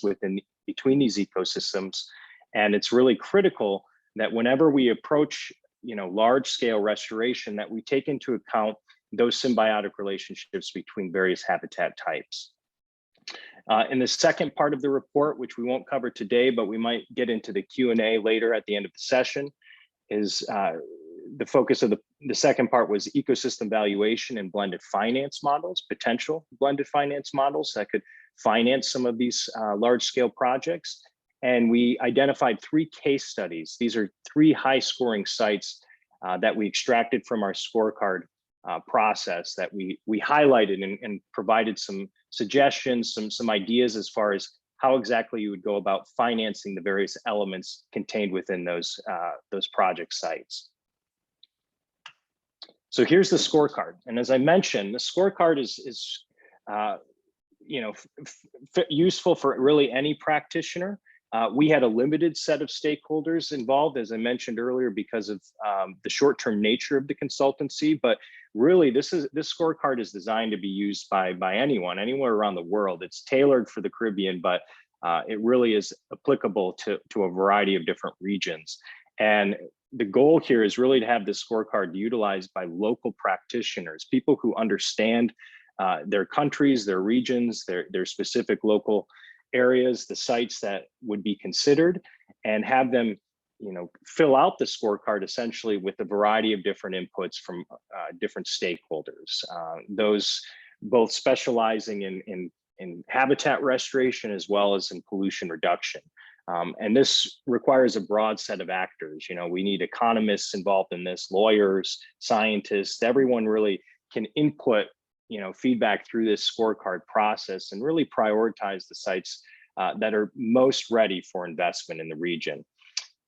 between these ecosystems. And it's really critical that whenever we approach, large scale restoration, that we take into account those symbiotic relationships between various habitat types. In the second part of the report, which we won't cover today, but we might get into the Q&A later at the end of the session, is the focus of the second part was ecosystem valuation and blended finance models, potential blended finance models that could finance some of these large scale projects. And we identified 3 case studies. These are 3 high scoring sites that we extracted from our scorecard process that we highlighted and provided some suggestions, some ideas as far as how exactly you would go about financing the various elements contained within those project sites. So here's the scorecard. And as I mentioned, the scorecard is useful for really any practitioner. We had a limited set of stakeholders involved, as I mentioned earlier, because of the short-term nature of the consultancy. But really, this scorecard is designed to be used by anyone, anywhere around the world. It's tailored for the Caribbean, but it really is applicable to a variety of different regions. And the goal here is really to have this scorecard utilized by local practitioners, people who understand their countries, their regions, their specific local areas, the sites that would be considered, and have them fill out the scorecard essentially with a variety of different inputs from different stakeholders, those both specializing in habitat restoration as well as in pollution reduction. And this requires a broad set of actors. We need economists involved in this, lawyers, scientists, everyone really can input feedback through this scorecard process and really prioritize the sites that are most ready for investment in the region.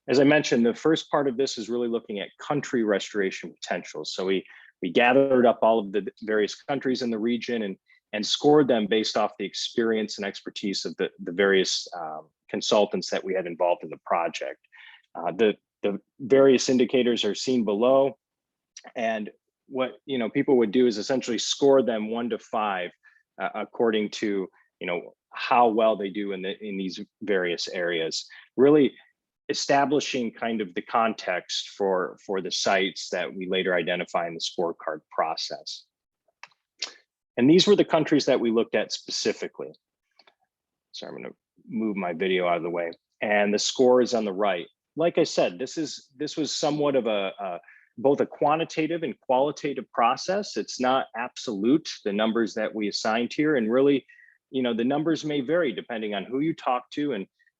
As I mentioned, the first part of this is really looking at country restoration potential. So we gathered up all of the various countries in the region and scored them based off the experience and expertise of the various consultants that we had involved in the project. The various indicators are seen below, and what people would do is essentially score them 1 to 5 according to how well they do in these various areas, really establishing kind of the context for the sites that we later identify in the scorecard process. And these were the countries that we looked at specifically. So I'm going to move my video out of the way, and the score is on the right. Like I said, this was somewhat of both a quantitative and qualitative process. It's not absolute, the numbers that we assigned here, and really, the numbers may vary depending on who you talk to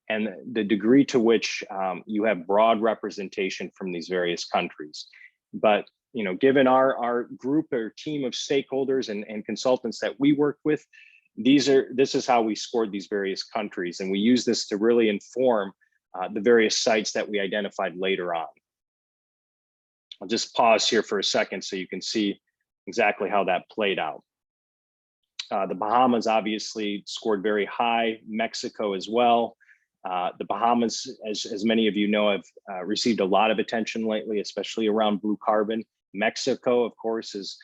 and the degree to which you have broad representation from these various countries. But given our group or team of stakeholders and consultants that we work with, this is how we scored these various countries, and we use this to really inform the various sites that we identified later on. I'll just pause here for a second so you can see exactly how that played out. The Bahamas obviously scored very high, Mexico as well. The Bahamas, as many of you know, have received a lot of attention lately, especially around blue carbon. Mexico, of course, is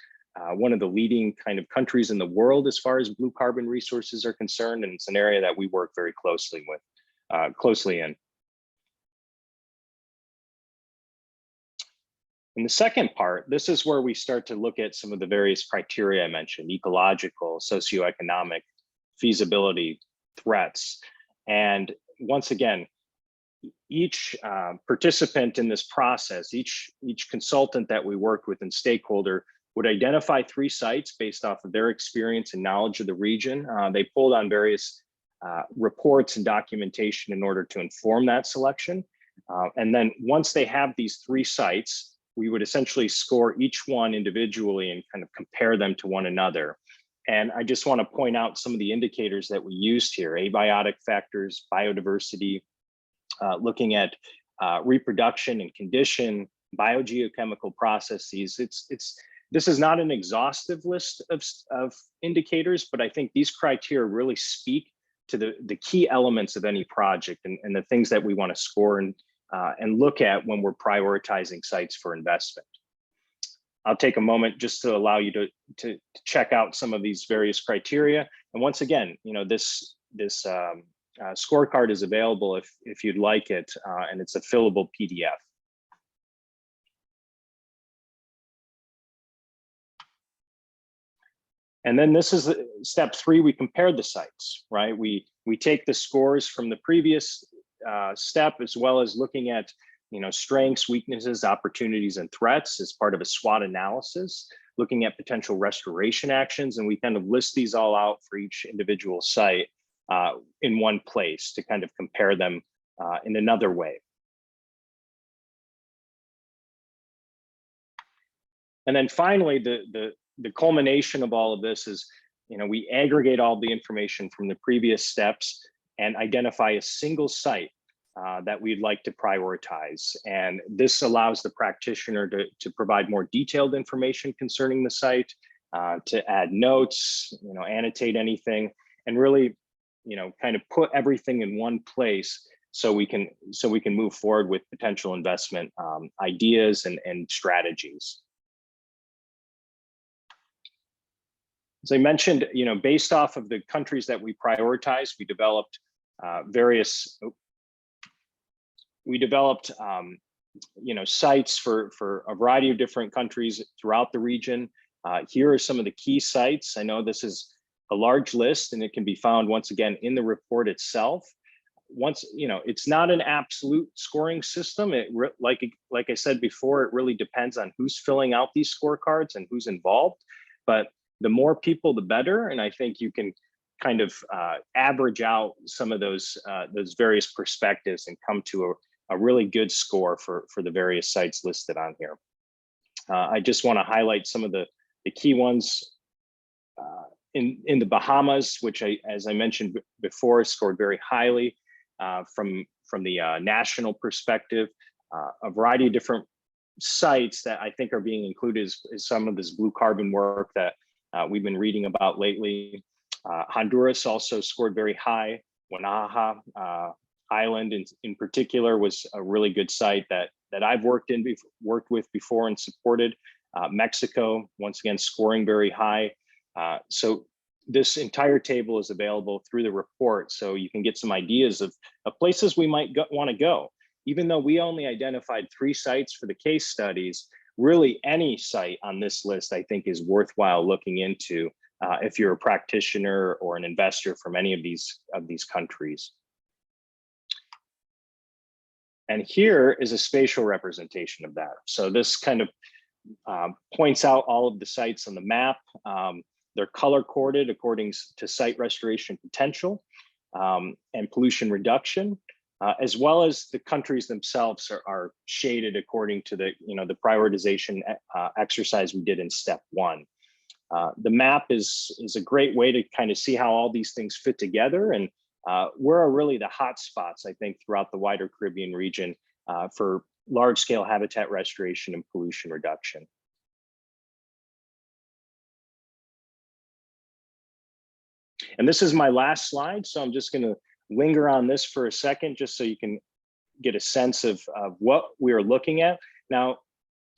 one of the leading kind of countries in the world as far as blue carbon resources are concerned, and it's an area that we work very closely in. In the second part, this is where we start to look at some of the various criteria I mentioned: ecological, socioeconomic, feasibility, threats. And once again, each participant in this process, each consultant that we worked with and stakeholder would identify 3 sites based off of their experience and knowledge of the region. They pulled on various reports and documentation in order to inform that selection. And then once they have these 3 sites, we would essentially score each one individually and kind of compare them to one another. And I just want to point out some of the indicators that we used here: abiotic factors, biodiversity, looking at reproduction and condition, biogeochemical processes. This is not an exhaustive list of indicators, but I think these criteria really speak to the key elements of any project and the things that we want to score and look at when we're prioritizing sites for investment. I'll take a moment just to allow you to check out some of these various criteria. And once again, this scorecard is available if you'd like it, and it's a fillable PDF. And then this is step 3, we compare the sites, right? We take the scores from the previous step, as well as looking at strengths, weaknesses, opportunities, and threats as part of a SWOT analysis, looking at potential restoration actions, and we kind of list these all out for each individual site in one place to kind of compare them in another way. And then finally, the culmination of all of this is, we aggregate all the information from the previous steps and identify a single site that we'd like to prioritize. And this allows the practitioner to provide more detailed information concerning the site, to add notes, annotate anything, and really, kind of put everything in one place so we can move forward with potential investment ideas and strategies. As I mentioned, based off of the countries that we prioritize, we developed sites for a variety of different countries throughout the region. Here are some of the key sites. I know this is a large list, and it can be found once again in the report itself. It's not an absolute scoring system. Like I said before, it really depends on who's filling out these scorecards and who's involved. But the more people, the better. And I think you can kind of average out some of those various perspectives and come to a really good score for the various sites listed on here. I just want to highlight some of the key ones in the Bahamas, which as I mentioned before, scored very highly from the national perspective. A variety of different sites that I think are being included is some of this blue carbon work that we've been reading about lately. Honduras also scored very high. Wanaha Island in particular was a really good site that I've worked with before and supported. Mexico, once again, scoring very high. So this entire table is available through the report, so you can get some ideas of places we might want to go. Even though we only identified 3 sites for the case studies, really any site on this list I think is worthwhile looking into if you're a practitioner or an investor from any of these countries. And here is a spatial representation of that. So this kind of points out all of the sites on the map. They're color coded according to site restoration potential and pollution reduction. As well as the countries themselves are shaded according to the prioritization exercise we did in step 1. The map is a great way to kind of see how all these things fit together, and where are really the hot spots, I think, throughout the wider Caribbean region for large-scale habitat restoration and pollution reduction. And this is my last slide, so I'm just going to linger on this for a second, just so you can get a sense of what we are looking at. Now,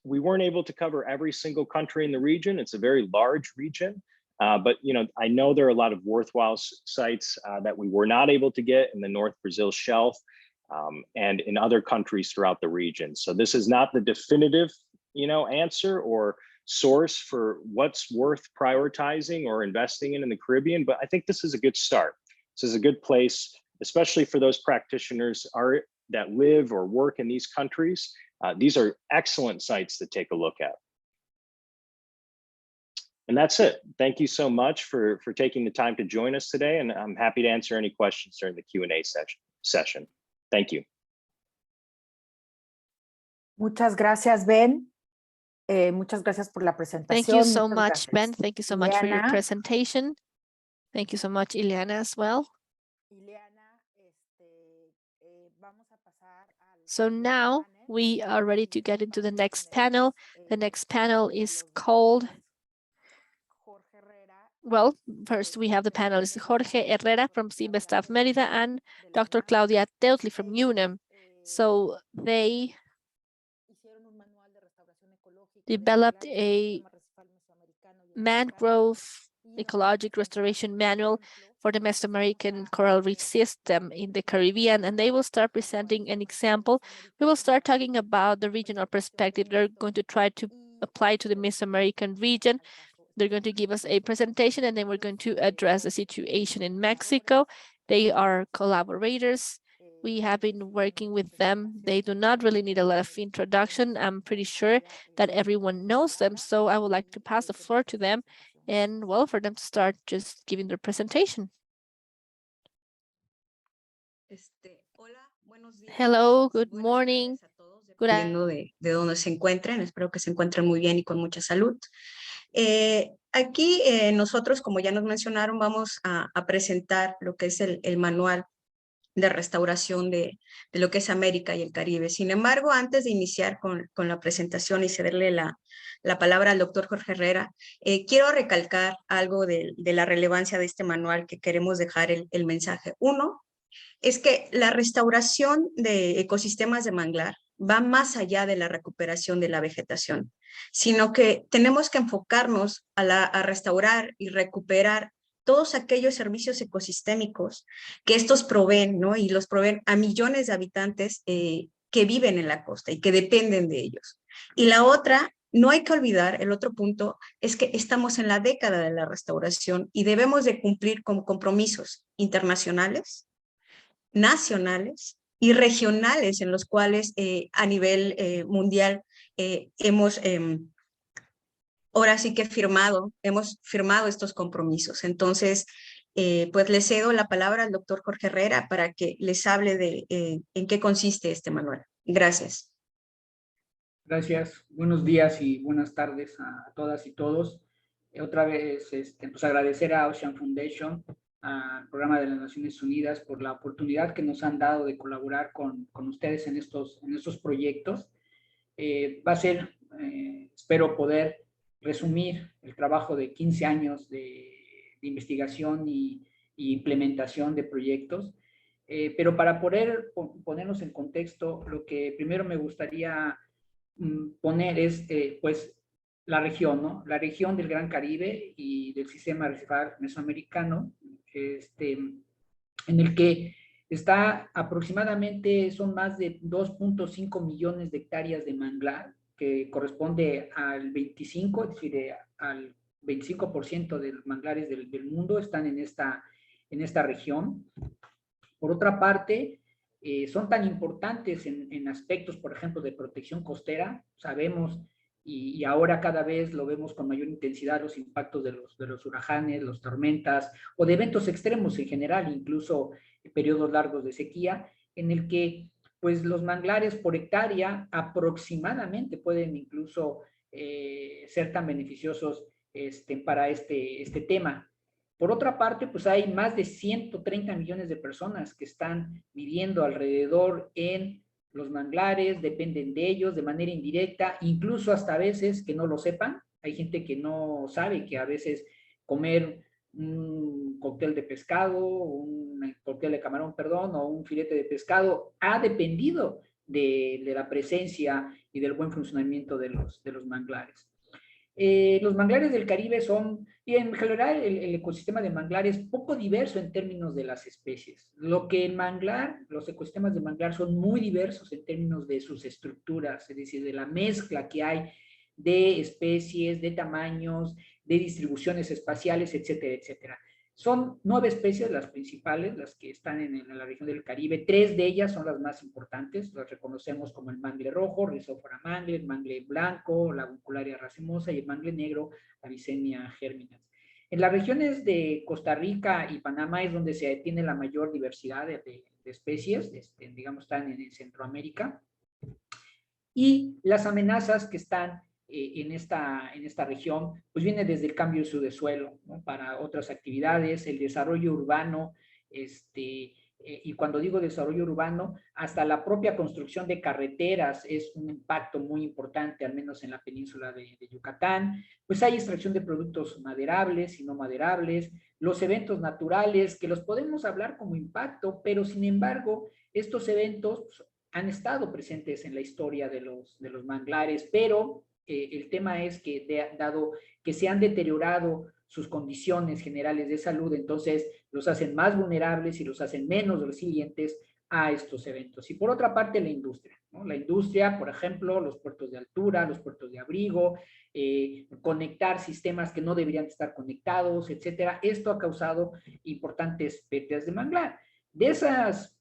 we weren't able to cover every single country in the region. It's a very large region, but I know there are a lot of worthwhile sites that we were not able to get in the North Brazil Shelf and in other countries throughout the region. So this is not the definitive, answer or source for what's worth prioritizing or investing in the Caribbean, but I think this is a good start. This is a good place, especially for those practitioners that live or work in these countries. These are excellent sites to take a look at. And that's it. Thank you so much for taking the time to join us today, and I'm happy to answer any questions during the Q&A session. Thank you. Muchas gracias, Ben. Muchas gracias por la presentación. Thank you so Muchas much, gracias. Ben. Thank you so much for your Ileana. presentation. Thank you so much, Ileana, as well. So now we are ready to get into the next panel. The next panel is called, well, first we have the panelists Jorge Herrera from CINVESTAF Mérida and Dr. Claudia Teutli from UNEM. So they developed a mangrove ecologic restoration manual for the Mesoamerican coral reef system in the Caribbean, and they will start presenting an example. We will start talking about the regional perspective they're going to try to apply to the Mesoamerican region. They're going to give us a presentation, and then we're going to address the situation in Mexico. They are collaborators. We have been working with them. They do not really need a lot of introduction. I'm pretty sure that everyone knows them. So I would like to pass the floor to them and, well, for them to start just giving their presentation. Hello, good morning. Good Dependiendo de dónde se encuentren, espero que se encuentren muy bien y con mucha salud. Aquí nosotros, como ya nos mencionaron, vamos a presentar lo que es el manual de restauración de lo que es América y el Caribe. Sin embargo, antes de iniciar con la presentación y cederle la palabra al doctor Jorge Herrera, quiero recalcar algo de la relevancia de este manual que queremos dejar el mensaje. Uno, es que la restauración de ecosistemas de manglar va más allá de la recuperación de la vegetación, sino que tenemos que enfocarnos a restaurar y recuperar todos aquellos servicios ecosistémicos que estos proveen, ¿no? Y los proveen a millones de habitantes que viven en la costa y que dependen de ellos. Y la otra, no hay que olvidar, el otro punto, es que estamos en la década de la restauración y debemos de cumplir con compromisos internacionales, nacionales y regionales en los cuales a nivel mundial hemos ahora sí que hemos firmado estos compromisos. Entonces, pues le cedo la palabra al doctor Jorge Herrera para que les hable de en qué consiste este manual. Gracias. Gracias, buenos días y buenas tardes a todas y todos. Otra vez, pues agradecer a Ocean Foundation, al Programa de las Naciones Unidas, por la oportunidad que nos han dado de colaborar con ustedes en estos proyectos. Va a ser, espero poder resumir el trabajo de 15 años de investigación y implementación de proyectos, pero para poder ponernos en contexto, lo que primero me gustaría poner es, pues, la región, ¿no? La región del Gran Caribe y del sistema arrecife mesoamericano, en el que está aproximadamente, son más de 2.5 millones de hectáreas de manglar, que corresponde al 25, es decir, al 25% de los manglares del mundo están en esta región. Por otra parte, son tan importantes en aspectos, por ejemplo, de protección costera. Sabemos, y ahora cada vez lo vemos con mayor intensidad, los impactos de los huracanes, las tormentas, o de eventos extremos en general, incluso periodos largos de sequía, en el que pues los manglares por hectárea aproximadamente pueden incluso ser tan beneficiosos para este tema. Por otra parte, pues hay más de 130 millones de personas que están viviendo alrededor en los manglares, dependen de ellos de manera indirecta, incluso hasta a veces que no lo sepan. Hay gente que no sabe que a veces comer un cóctel de pescado, un cóctel de camarón, perdón, o un filete de pescado ha dependido de la presencia y del buen funcionamiento de los manglares. Los manglares del Caribe son, y en general el ecosistema de manglar es poco diverso en términos de las especies. Lo que el manglar, los ecosistemas de manglar son muy diversos en términos de sus estructuras, es decir, de la mezcla que hay de especies, de tamaños, de distribuciones espaciales, etcétera, etcétera. Son 9 especies las principales, las que están en la región del Caribe. 3 de ellas son las más importantes, las reconocemos como el mangle rojo, Rhizophora mangle, el mangle blanco, la Avuncularia racemosa, y el mangle negro, Avicennia germinans. En las regiones de Costa Rica y Panamá es donde se tiene la mayor diversidad de especies, digamos, están en Centroamérica. Y las amenazas que están en esta región, pues viene desde el cambio de uso de suelo, ¿no? Para otras actividades, el desarrollo urbano, y cuando digo desarrollo urbano, hasta la propia construcción de carreteras es un impacto muy importante, al menos en la península de Yucatán. Pues hay extracción de productos maderables y no maderables, los eventos naturales, que los podemos hablar como impacto, pero sin embargo, estos eventos han estado presentes en la historia de los manglares, pero el tema es que dado que se han deteriorado sus condiciones generales de salud, entonces los hacen más vulnerables y los hacen menos resilientes a estos eventos. Y por otra parte, la industria, ¿no? La industria, por ejemplo, los puertos de altura, los puertos de abrigo, conectar sistemas que no deberían estar conectados, etcétera. Esto ha causado importantes pérdidas de manglar. De esos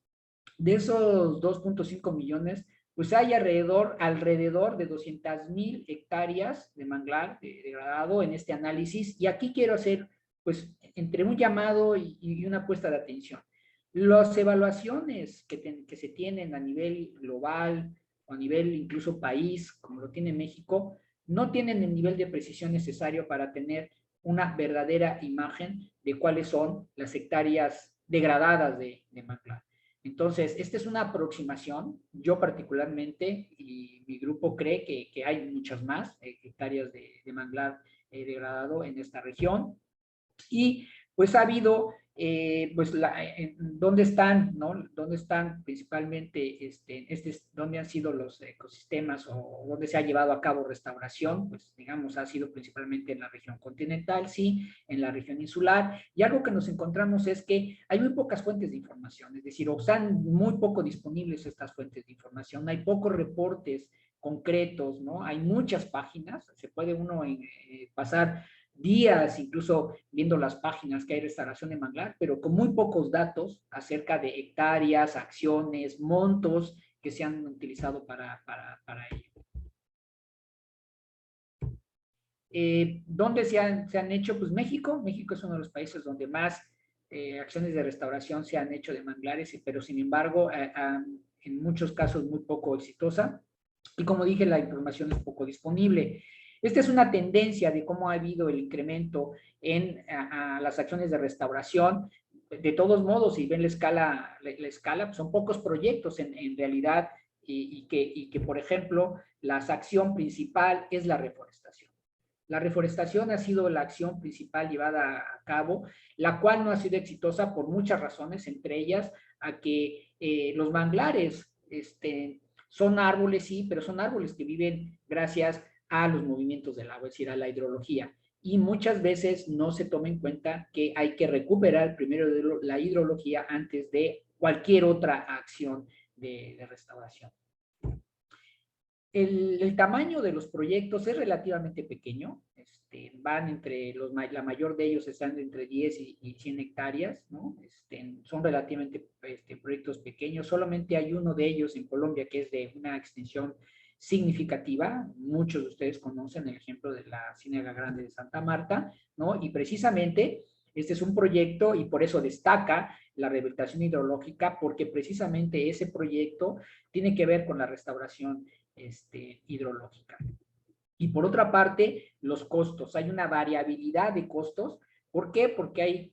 2.5 millones, pues hay alrededor de 200,000 hectáreas de manglar degradado en este análisis. Y aquí quiero hacer, pues, entre un llamado y una puesta de atención. Las evaluaciones que se tienen a nivel global o a nivel incluso país, como lo tiene México, no tienen el nivel de precisión necesario para tener una verdadera imagen de cuáles son las hectáreas degradadas de manglar. Entonces, esta es una aproximación. Yo particularmente y mi grupo cree que hay muchas más hectáreas de manglar degradado en esta región. Y pues ha habido, ¿dónde están, no? ¿Dónde están principalmente, dónde han sido los ecosistemas o dónde se ha llevado a cabo restauración? Pues digamos, ha sido principalmente en la región continental, sí, en la región insular. Y algo que nos encontramos es que hay muy pocas fuentes de información, es decir, o están muy poco disponibles estas fuentes de información, hay pocos reportes concretos, ¿no? Hay muchas páginas, se puede uno pasar días incluso viendo las páginas que hay restauración de manglar, pero con muy pocos datos acerca de hectáreas, acciones, montos que se han utilizado para ello. ¿Dónde se han hecho? Pues México es uno de los países donde más acciones de restauración se han hecho de manglares, pero sin embargo, en muchos casos muy poco exitosa. Y como dije, la información es poco disponible. Esta es una tendencia de cómo ha habido el incremento en las acciones de restauración. De todos modos, si ven la escala, pues son pocos proyectos en realidad y que, por ejemplo, la acción principal es la reforestación. La reforestación ha sido la acción principal llevada a cabo, la cual no ha sido exitosa por muchas razones, entre ellas a que los manglares son árboles, sí, pero son árboles que viven gracias a los movimientos del agua, es decir, a la hidrología. Y muchas veces no se toma en cuenta que hay que recuperar primero la hidrología antes de cualquier otra acción de restauración. El tamaño de los proyectos es relativamente pequeño, van entre la mayor de ellos están entre 10 y 100 hectáreas, ¿no? Son relativamente proyectos pequeños, solamente hay uno de ellos en Colombia que es de una extensión significativa, muchos de ustedes conocen el ejemplo de la Ciénaga Grande de Santa Marta, ¿no? Y precisamente este es un proyecto y por eso destaca la rehabilitación hidrológica, porque precisamente ese proyecto tiene que ver con la restauración hidrológica. Y por otra parte, los costos. Hay una variabilidad de costos. ¿Por qué? Porque hay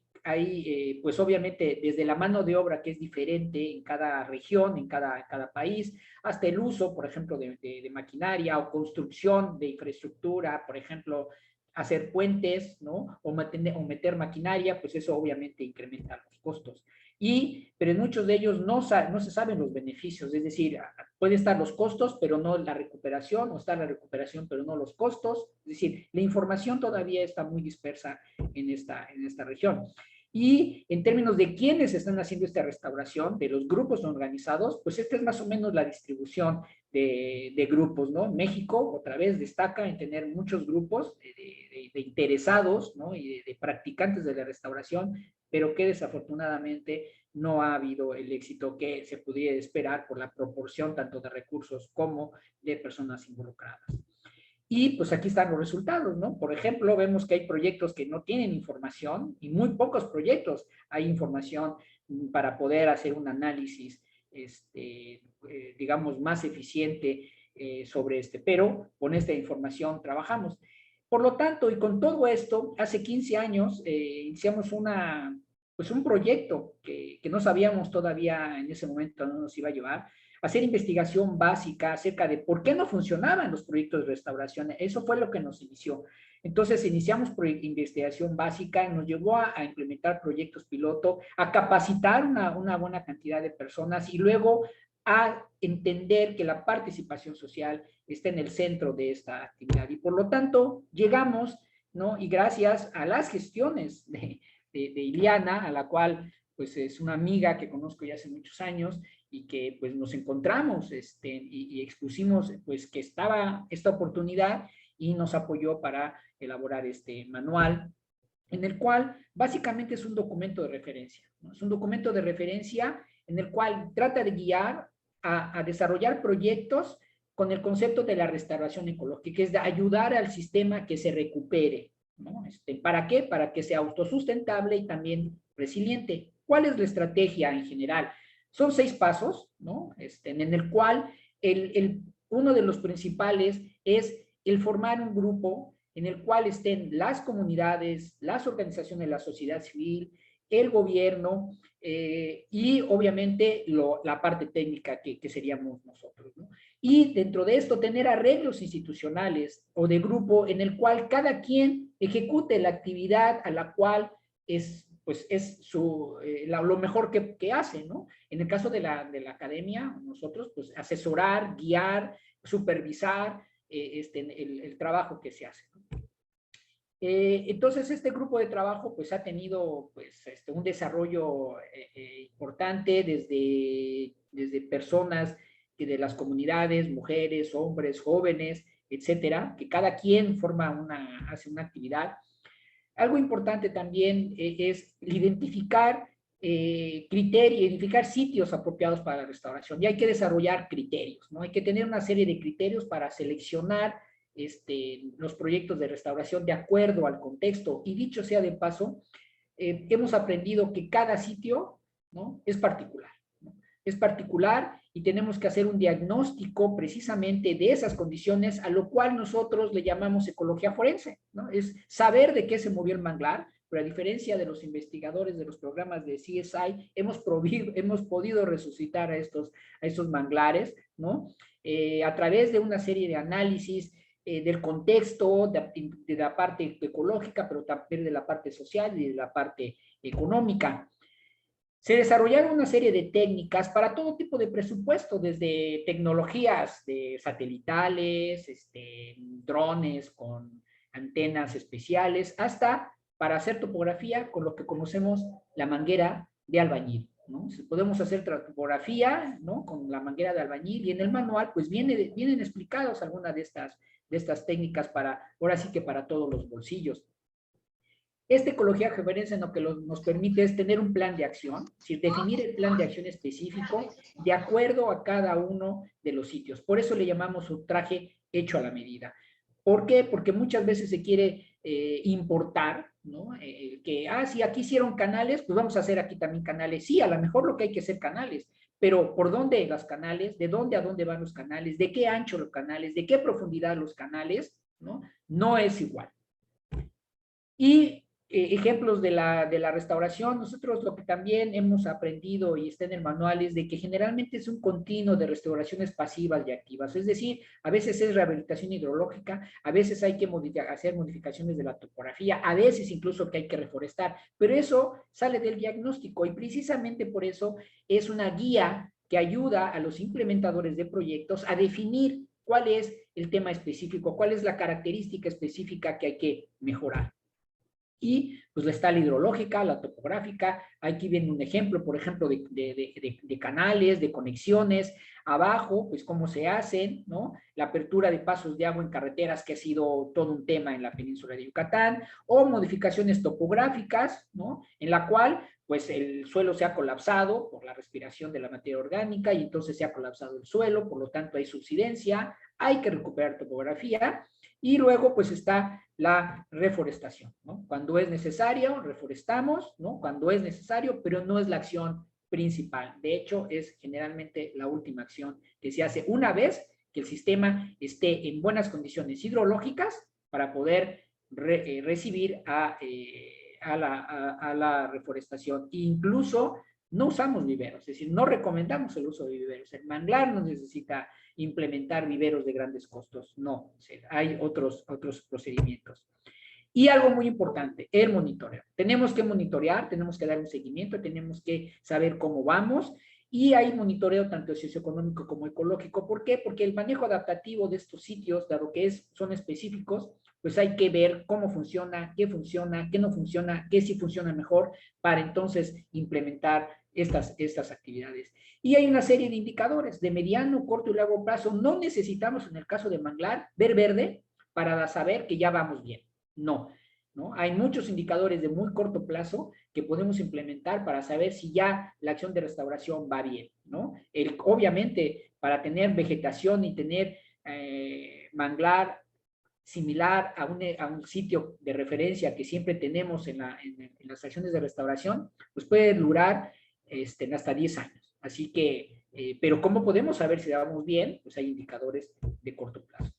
pues obviamente desde la mano de obra que es diferente en cada región, en cada país, hasta el uso, por ejemplo, de maquinaria o construcción de infraestructura, por ejemplo, hacer puentes, ¿no? O meter maquinaria, pues eso obviamente incrementa los costos. Pero en muchos de ellos no se saben los beneficios, es decir, puede estar los costos, pero no la recuperación, o está la recuperación, pero no los costos, es decir, la información todavía está muy dispersa en esta región. Y en términos de quiénes están haciendo esta restauración, de los grupos no organizados, pues esta es más o menos la distribución de grupos, ¿no? México, otra vez, destaca en tener muchos grupos de interesados, ¿no? Y de practicantes de la restauración, pero que desafortunadamente no ha habido el éxito que se pudiera esperar por la proporción tanto de recursos como de personas involucradas. Y pues aquí están los resultados, ¿no? Por ejemplo, vemos que hay proyectos que no tienen información y muy pocos proyectos hay información para poder hacer un análisis, digamos, más eficiente sobre pero con esta información trabajamos. Por lo tanto, y con todo esto, hace 15 años iniciamos un proyecto que no sabíamos todavía en ese momento no nos iba a llevar, hacer investigación básica acerca de por qué no funcionaban los proyectos de restauración. Eso fue lo que nos inició. Entonces, iniciamos investigación básica, nos llevó a implementar proyectos piloto, a capacitar una buena cantidad de personas y luego a entender que la participación social está en el centro de esta actividad. Y por lo tanto, llegamos, ¿no? Y gracias a las gestiones de Iliana, a la cual pues es una amiga que conozco ya hace muchos años y que pues nos encontramos y expusimos pues que estaba esta oportunidad y nos apoyó para elaborar este manual, en el cual básicamente es un documento de referencia, ¿no? Es un documento de referencia en el cual trata de guiar a desarrollar proyectos con el concepto de la restauración ecológica, que es de ayudar al sistema que se recupere, ¿no? ¿Para qué? Para que sea autosustentable y también resiliente. ¿Cuál es la estrategia en general? Son 6 pasos, ¿no? En el cual uno de los principales es el formar un grupo en el cual estén las comunidades, las organizaciones de la sociedad civil, el gobierno y obviamente la parte técnica que seríamos nosotros, ¿no? Y dentro de esto tener arreglos institucionales o de grupo en el cual cada quien ejecute la actividad a la cual es lo mejor que hace, ¿no? En el caso de la academia, nosotros pues asesorar, guiar, supervisar el trabajo que se hace, ¿no? Entonces, este grupo de trabajo pues ha tenido pues, un desarrollo importante desde personas de las comunidades, mujeres, hombres, jóvenes, etcétera, que cada quien hace una actividad. Algo importante también es identificar criterios, identificar sitios apropiados para la restauración. Y hay que desarrollar criterios, ¿no? Hay que tener una serie de criterios para seleccionar los proyectos de restauración de acuerdo al contexto. Y dicho sea de paso, hemos aprendido que cada sitio, ¿no? Es particular, ¿no? Es particular y tenemos que hacer un diagnóstico precisamente de esas condiciones, a lo cual nosotros le llamamos ecología forense, ¿no? Es saber de qué se movió el manglar, pero a diferencia de los investigadores de los programas de CSI, hemos podido resucitar a estos manglares, ¿no? A través de una serie de análisis del contexto, de la parte ecológica, pero también de la parte social y de la parte económica. Se desarrollaron una serie de técnicas para todo tipo de presupuesto, desde tecnologías de satelitales, drones con antenas especiales, hasta para hacer topografía con lo que conocemos la manguera de albañil, ¿no? Podemos hacer topografía, ¿no? Con la manguera de albañil, y en el manual pues vienen explicados algunas de estas técnicas ahora sí que para todos los bolsillos. Esta ecología geoforense lo que nos permite es tener un plan de acción, es decir, definir el plan de acción específico de acuerdo a cada uno de los sitios. Por eso le llamamos un traje hecho a la medida. ¿Por qué? Porque muchas veces se quiere importar, ¿no? Si aquí hicieron canales, pues vamos a hacer aquí también canales. Sí, a lo mejor lo que hay que hacer canales, pero ¿por dónde los canales? ¿De dónde a dónde van los canales? ¿De qué ancho los canales? ¿De qué profundidad los canales? No es igual. Y ejemplos de la restauración, nosotros lo que también hemos aprendido y está en el manual es de que generalmente es un continuo de restauraciones pasivas y activas, es decir, a veces es rehabilitación hidrológica, a veces hay que hacer modificaciones de la topografía, a veces incluso que hay que reforestar, pero eso sale del diagnóstico y precisamente por eso es una guía que ayuda a los implementadores de proyectos a definir cuál es el tema específico, cuál es la característica específica que hay que mejorar. Y pues está la hidrológica, la topográfica. Aquí viene un ejemplo, por ejemplo, de canales, de conexiones. Abajo, pues cómo se hacen, ¿no? La apertura de pasos de agua en carreteras, que ha sido todo un tema en la península de Yucatán, o modificaciones topográficas, ¿no? En la cual, pues el suelo se ha colapsado por la respiración de la materia orgánica y entonces se ha colapsado el suelo, por lo tanto hay subsidencia, hay que recuperar topografía. Y luego, pues está la reforestación, ¿no? Cuando es necesario, reforestamos, ¿no? Cuando es necesario, pero no es la acción principal. De hecho, es generalmente la última acción que se hace una vez que el sistema esté en buenas condiciones hidrológicas para poder recibir a la reforestación. Incluso no usamos viveros, es decir, no recomendamos el uso de viveros. El manglar no necesita implementar viveros de grandes costos, no, hay otros procedimientos. Y algo muy importante, el monitoreo. Tenemos que monitorear, tenemos que dar un seguimiento, tenemos que saber cómo vamos Y hay monitoreo tanto socioeconómico como ecológico. ¿Por qué? Porque el manejo adaptativo de estos sitios, dado que son específicos, pues hay que ver cómo funciona, qué no funciona, qué sí funciona mejor, para entonces implementar estas actividades. Y hay una serie de indicadores de mediano, corto y largo plazo. No necesitamos, en el caso de manglar, ver verde para saber que ya vamos bien. No, ¿no? Hay muchos indicadores de muy corto plazo que podemos implementar para saber si ya la acción de restauración va bien, ¿no? Obviamente, para tener vegetación y tener manglar similar a un sitio de referencia que siempre tenemos en las acciones de restauración, pues puede durar hasta 10 años. Así que, pero ¿cómo podemos saber si vamos bien? Pues hay indicadores de corto plazo.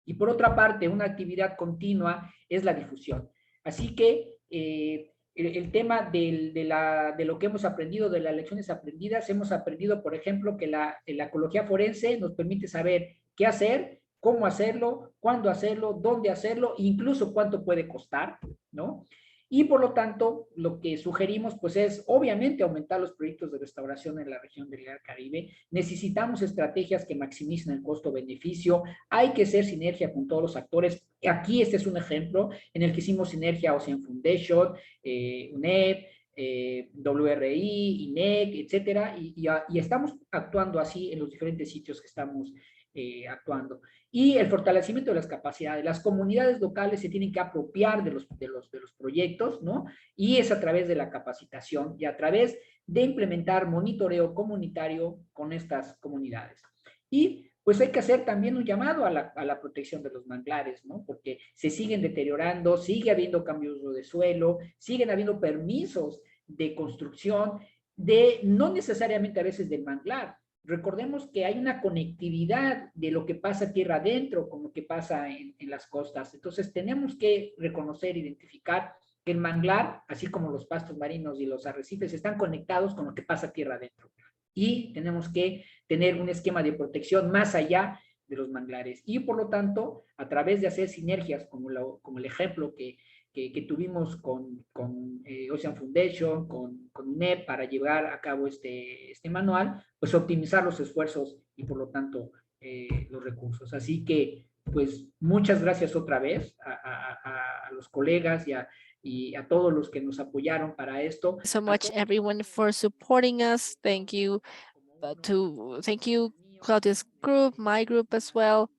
Y por otra parte, una actividad continua es la difusión. Así que el tema de lo que hemos aprendido, de las lecciones aprendidas, hemos aprendido, por ejemplo, que la ecología forense nos permite saber qué hacer, cómo hacerlo, cuándo hacerlo, dónde hacerlo, incluso cuánto puede costar, ¿no? Y por lo tanto, lo que sugerimos pues es obviamente aumentar los proyectos de restauración en la región del Caribe. Necesitamos estrategias que maximicen el costo-beneficio. Hay que hacer sinergia con todos los actores. Aquí este es un ejemplo en el que hicimos sinergia Ocean Foundation, UNEP, WRI, INEC, etcétera, y estamos actuando así en los diferentes sitios que estamos actuando. Y el fortalecimiento de las capacidades. Las comunidades locales se tienen que apropiar de los proyectos, ¿no? Y es a través de la capacitación y a través de implementar monitoreo comunitario con estas comunidades. Y pues hay que hacer también un llamado a la protección de los manglares, ¿no? Porque se siguen deteriorando, sigue habiendo cambios de suelo, siguen habiendo permisos de construcción, no necesariamente a veces del manglar. Recordemos que hay una conectividad de lo que pasa tierra adentro con lo que pasa en las costas. Entonces tenemos que reconocer, identificar que el manglar, así como los pastos marinos y los arrecifes, están conectados con lo que pasa tierra adentro. Y tenemos que tener un esquema de protección más allá de los manglares. Y por lo tanto, a través de hacer sinergias, como el ejemplo que tuvimos con Ocean Foundation, con UNEP, para llevar a cabo este manual, pues optimizar los esfuerzos y por lo tanto los recursos. Así que, pues, muchas gracias otra vez a los colegas y a todos los que nos apoyaron para esto. So much everyone for supporting us. Thank you Claudia's group, my group as well.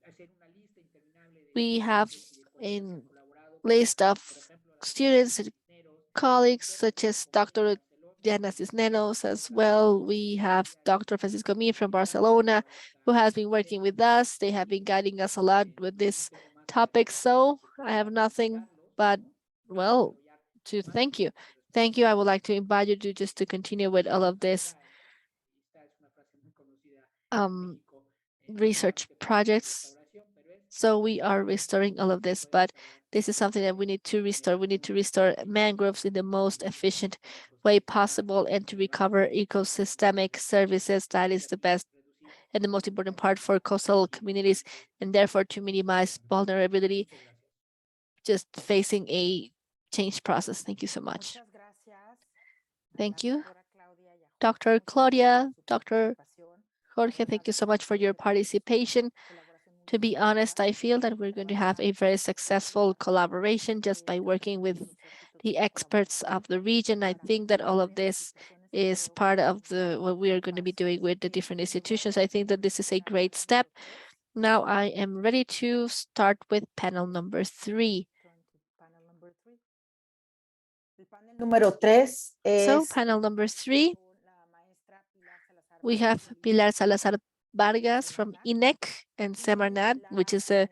We have a list of students and colleagues such as Dr. Diana Cisneros as well. We have Dr. Francisco Mir from Barcelona, who has been working with us. They have been guiding us a lot with this topic. So I have nothing but, well, to thank you. Thank you. I would like to invite you to continue with all of this research projects. So we are restoring all of this, but this is something that we need to restore. We need to restore mangroves in the most efficient way possible and to recover ecosystemic services. That is the best and the most important part for coastal communities, and therefore to minimize vulnerability just facing a change process. Thank you so much. Thank you. Dr. Claudia, Dr. Jorge, thank you so much for your participation. To be honest, I feel that we're going to have a very successful collaboration just by working with the experts of the region. I think that all of this is part of what we are going to be doing with the different institutions. I think that this is a great step. Now I am ready to start with panel number 3. So panel number 3, we have Pilar Salazar Vargas from INEC and Semarnat, which is the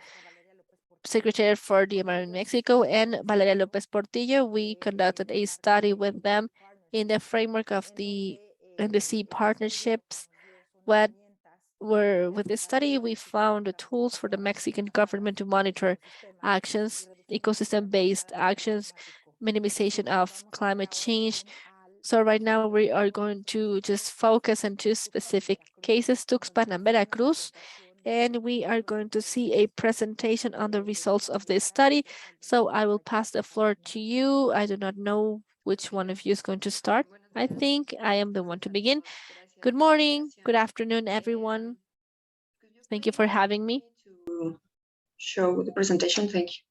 secretary for the environment in Mexico, and Valeria Lopez Portillo. We conducted a study with them in the framework of the NDC partnerships. With this study, we found the tools for the Mexican government to monitor actions, ecosystem-based actions, minimization of climate change. So right now we are going to just focus on 2 specific cases, Tuxpan and Veracruz, and we are going to see a presentation on the results of this study. So I will pass the floor to you. I do not know which one of you is going to start. I think I am the one to begin. Good morning, good afternoon, everyone. Thank you for having me. To show the presentation, thank you.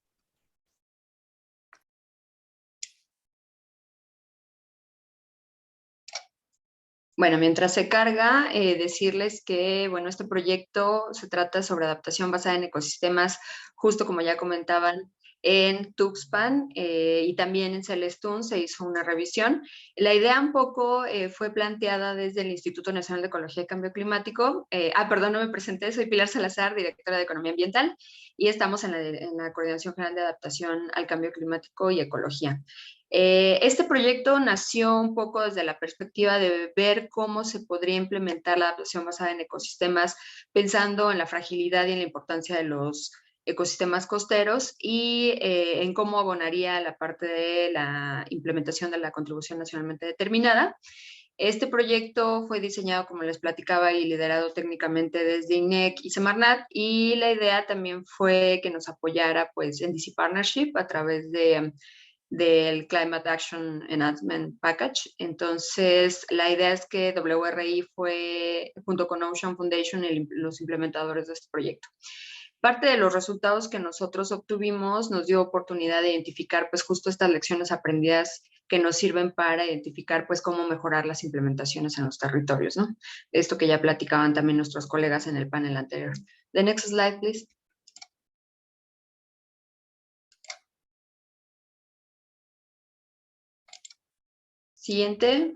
Bueno, mientras se carga, decirles que, bueno, este proyecto se trata sobre adaptación basada en ecosistemas, justo como ya comentaban, en Tuxpan y también en Celestún se hizo una revisión. La idea un poco fue planteada desde el Instituto Nacional de Ecología y Cambio Climático. Perdón, no me presenté, soy Pilar Salazar, directora de Economía Ambiental, y estamos en la Coordinación General de Adaptación al Cambio Climático y Ecología. Este proyecto nació un poco desde la perspectiva de ver cómo se podría implementar la adaptación basada en ecosistemas, pensando en la fragilidad y en la importancia de los ecosistemas costeros y en cómo abonaría la parte de la implementación de la contribución nacionalmente determinada. Este proyecto fue diseñado, como les platicaba, y liderado técnicamente desde INEC y Semarnat, y la idea también fue que nos apoyara pues, en DC Partnership a través del Climate Action Enhancement Package. Entonces, la idea es que WRI fue, junto con Ocean Foundation, los implementadores de este proyecto. Parte de los resultados que nosotros obtuvimos nos dio oportunidad de identificar pues justo estas lecciones aprendidas que nos sirven para identificar pues cómo mejorar las implementaciones en los territorios, ¿no? Esto que ya platicaban también nuestros colegas en el panel anterior. The next slide, please. Siguiente.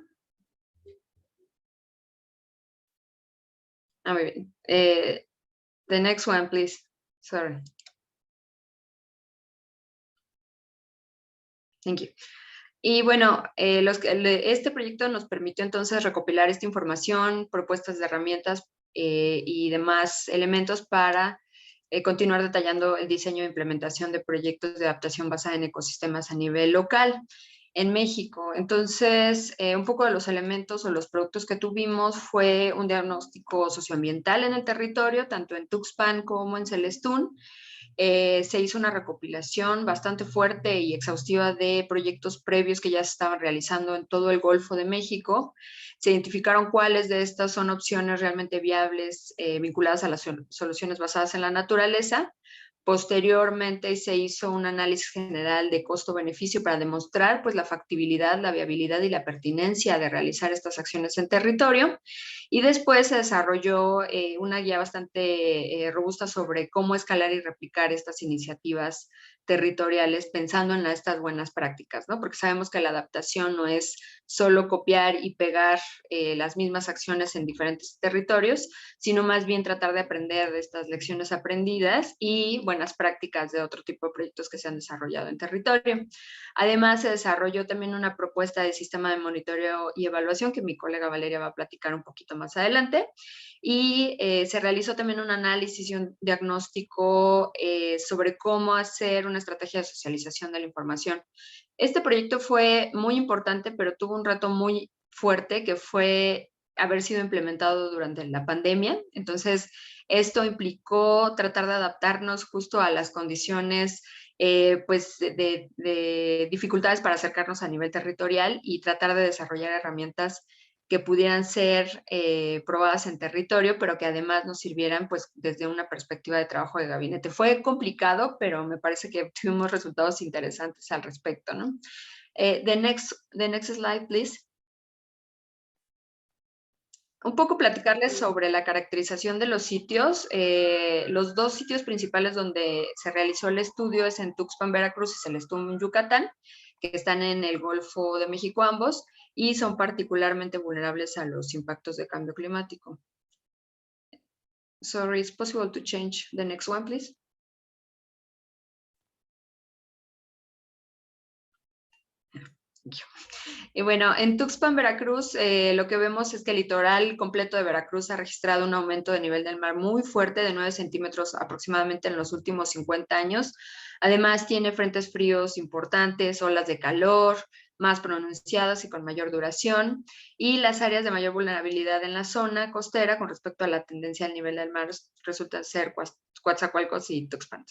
Muy bien. The next one, please. Sorry. Thank you. Y bueno, este proyecto nos permitió entonces recopilar esta información, propuestas de herramientas y demás elementos para continuar detallando el diseño e implementación de proyectos de adaptación basada en ecosistemas a nivel local en México. Entonces, un poco de los elementos o los productos que tuvimos fue un diagnóstico socioambiental en el territorio, tanto en Tuxpan como en Celestún. Se hizo una recopilación bastante fuerte y exhaustiva de proyectos previos que ya se estaban realizando en todo el Golfo de México. Se identificaron cuáles de estas son opciones realmente viables vinculadas a las soluciones basadas en la naturaleza. Posteriormente se hizo un análisis general de costo-beneficio para demostrar pues, la factibilidad, la viabilidad y la pertinencia de realizar estas acciones en territorio. Y después se desarrolló una guía bastante robusta sobre cómo escalar y replicar estas iniciativas territoriales pensando en estas buenas prácticas, ¿no? Porque sabemos que la adaptación no es solo copiar y pegar las mismas acciones en diferentes territorios, sino más bien tratar de aprender de estas lecciones aprendidas y buenas prácticas de otro tipo de proyectos que se han desarrollado en territorio. Además, se desarrolló también una propuesta de sistema de monitoreo y evaluación que mi colega Valeria va a platicar un poquito más adelante. Y se realizó también un análisis y un diagnóstico sobre cómo hacer una estrategia de socialización de la información. Este proyecto fue muy importante, pero tuvo un reto muy fuerte que fue haber sido implementado durante la pandemia. Entonces, esto implicó tratar de adaptarnos justo a las condiciones pues de dificultades para acercarnos a nivel territorial y tratar de desarrollar herramientas que pudieran ser probadas en territorio, pero que además nos sirvieran pues desde una perspectiva de trabajo de gabinete. Fue complicado, pero me parece que tuvimos resultados interesantes al respecto, ¿no? The next slide, please. Un poco platicarles sobre la caracterización de los sitios. Los dos sitios principales donde se realizó el estudio es en Tuxpan, Veracruz y Celestún, Yucatán, que están en el Golfo de México ambos y son particularmente vulnerables a los impactos de cambio climático. Sorry, it's possible to change the next one, please. Y bueno, en Tuxpan, Veracruz, lo que vemos es que el litoral completo de Veracruz ha registrado un aumento de nivel del mar muy fuerte de 9 centímetros aproximadamente en los últimos 50 años. Además, tiene frentes fríos importantes, olas de calor más pronunciadas y con mayor duración. Y las áreas de mayor vulnerabilidad en la zona costera con respecto a la tendencia al nivel del mar resultan ser Coatzacoalcos y Tuxpan.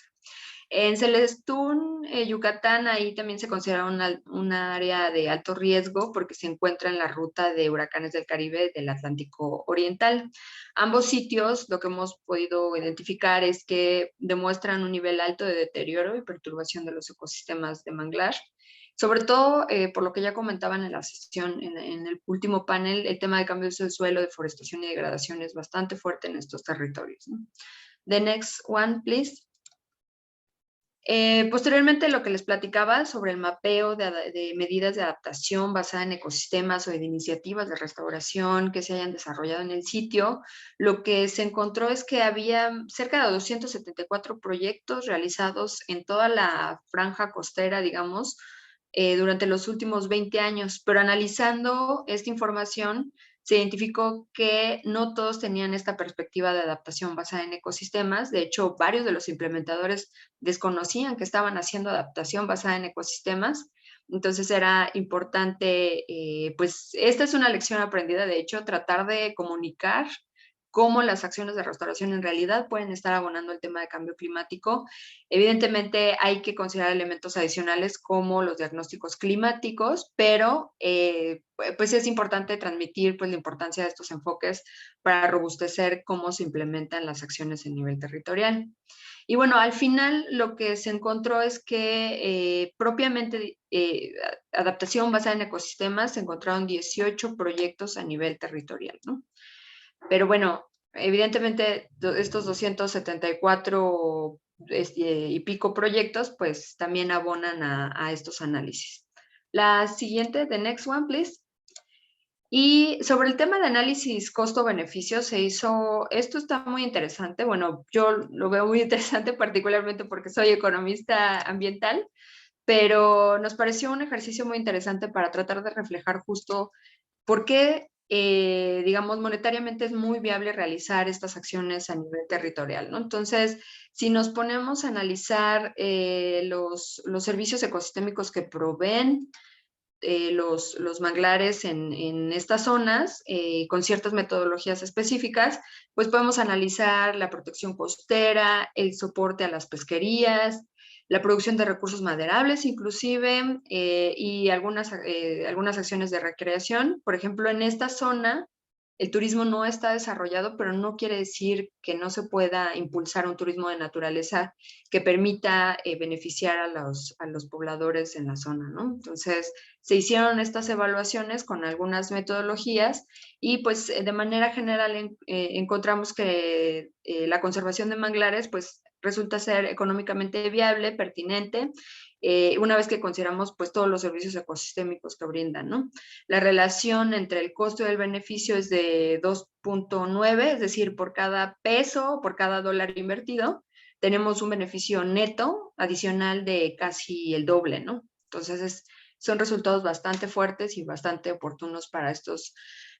En Celestún, Yucatán, ahí también se considera un área de alto riesgo porque se encuentra en la ruta de huracanes del Caribe del Atlántico Oriental. Ambos sitios, lo que hemos podido identificar es que demuestran un nivel alto de deterioro y perturbación de los ecosistemas de manglar. Sobre todo, por lo que ya comentaban en la sesión, en el último panel, el tema de cambios del suelo, deforestación y degradación es bastante fuerte en estos territorios, ¿no? The next one, please. Posteriormente, lo que les platicaba sobre el mapeo de medidas de adaptación basada en ecosistemas o de iniciativas de restauración que se hayan desarrollado en el sitio, lo que se encontró es que había cerca de 274 proyectos realizados en toda la franja costera, digamos, durante los últimos 20 años, pero analizando esta información, se identificó que no todos tenían esta perspectiva de adaptación basada en ecosistemas. De hecho, varios de los implementadores desconocían que estaban haciendo adaptación basada en ecosistemas. Entonces era importante, pues esta es una lección aprendida, de hecho, tratar de comunicar cómo las acciones de restauración en realidad pueden estar abonando el tema de cambio climático. Evidentemente hay que considerar elementos adicionales como los diagnósticos climáticos, pero pues es importante transmitir pues, la importancia de estos enfoques para robustecer cómo se implementan las acciones en nivel territorial. Y bueno, al final lo que se encontró es que propiamente adaptación basada en ecosistemas, se encontraron 18 proyectos a nivel territorial, ¿no? Pero bueno, evidentemente estos 274 y pico proyectos, pues también abonan a estos análisis. La siguiente, the next one, please. Y sobre el tema de análisis costo-beneficio se hizo, esto está muy interesante, bueno, yo lo veo muy interesante particularmente porque soy economista ambiental, pero nos pareció un ejercicio muy interesante para tratar de reflejar justo por qué, digamos, monetariamente es muy viable realizar estas acciones a nivel territorial, ¿no? Entonces, si nos ponemos a analizar los servicios ecosistémicos que proveen los manglares en estas zonas con ciertas metodologías específicas, pues podemos analizar la protección costera, el soporte a las pesquerías, la producción de recursos maderables inclusive y algunas acciones de recreación. Por ejemplo, en esta zona el turismo no está desarrollado, pero no quiere decir que no se pueda impulsar un turismo de naturaleza que permita beneficiar a los pobladores en la zona, ¿no? Entonces, se hicieron estas evaluaciones con algunas metodologías y pues de manera general encontramos que la conservación de manglares pues resulta ser económicamente viable, pertinente, una vez que consideramos pues todos los servicios ecosistémicos que brindan, ¿no? La relación entre el costo y el beneficio es de 2.9, es decir, por cada peso, por cada dólar invertido, tenemos un beneficio neto adicional de casi el doble, ¿no? Entonces, son resultados bastante fuertes y bastante oportunos para estos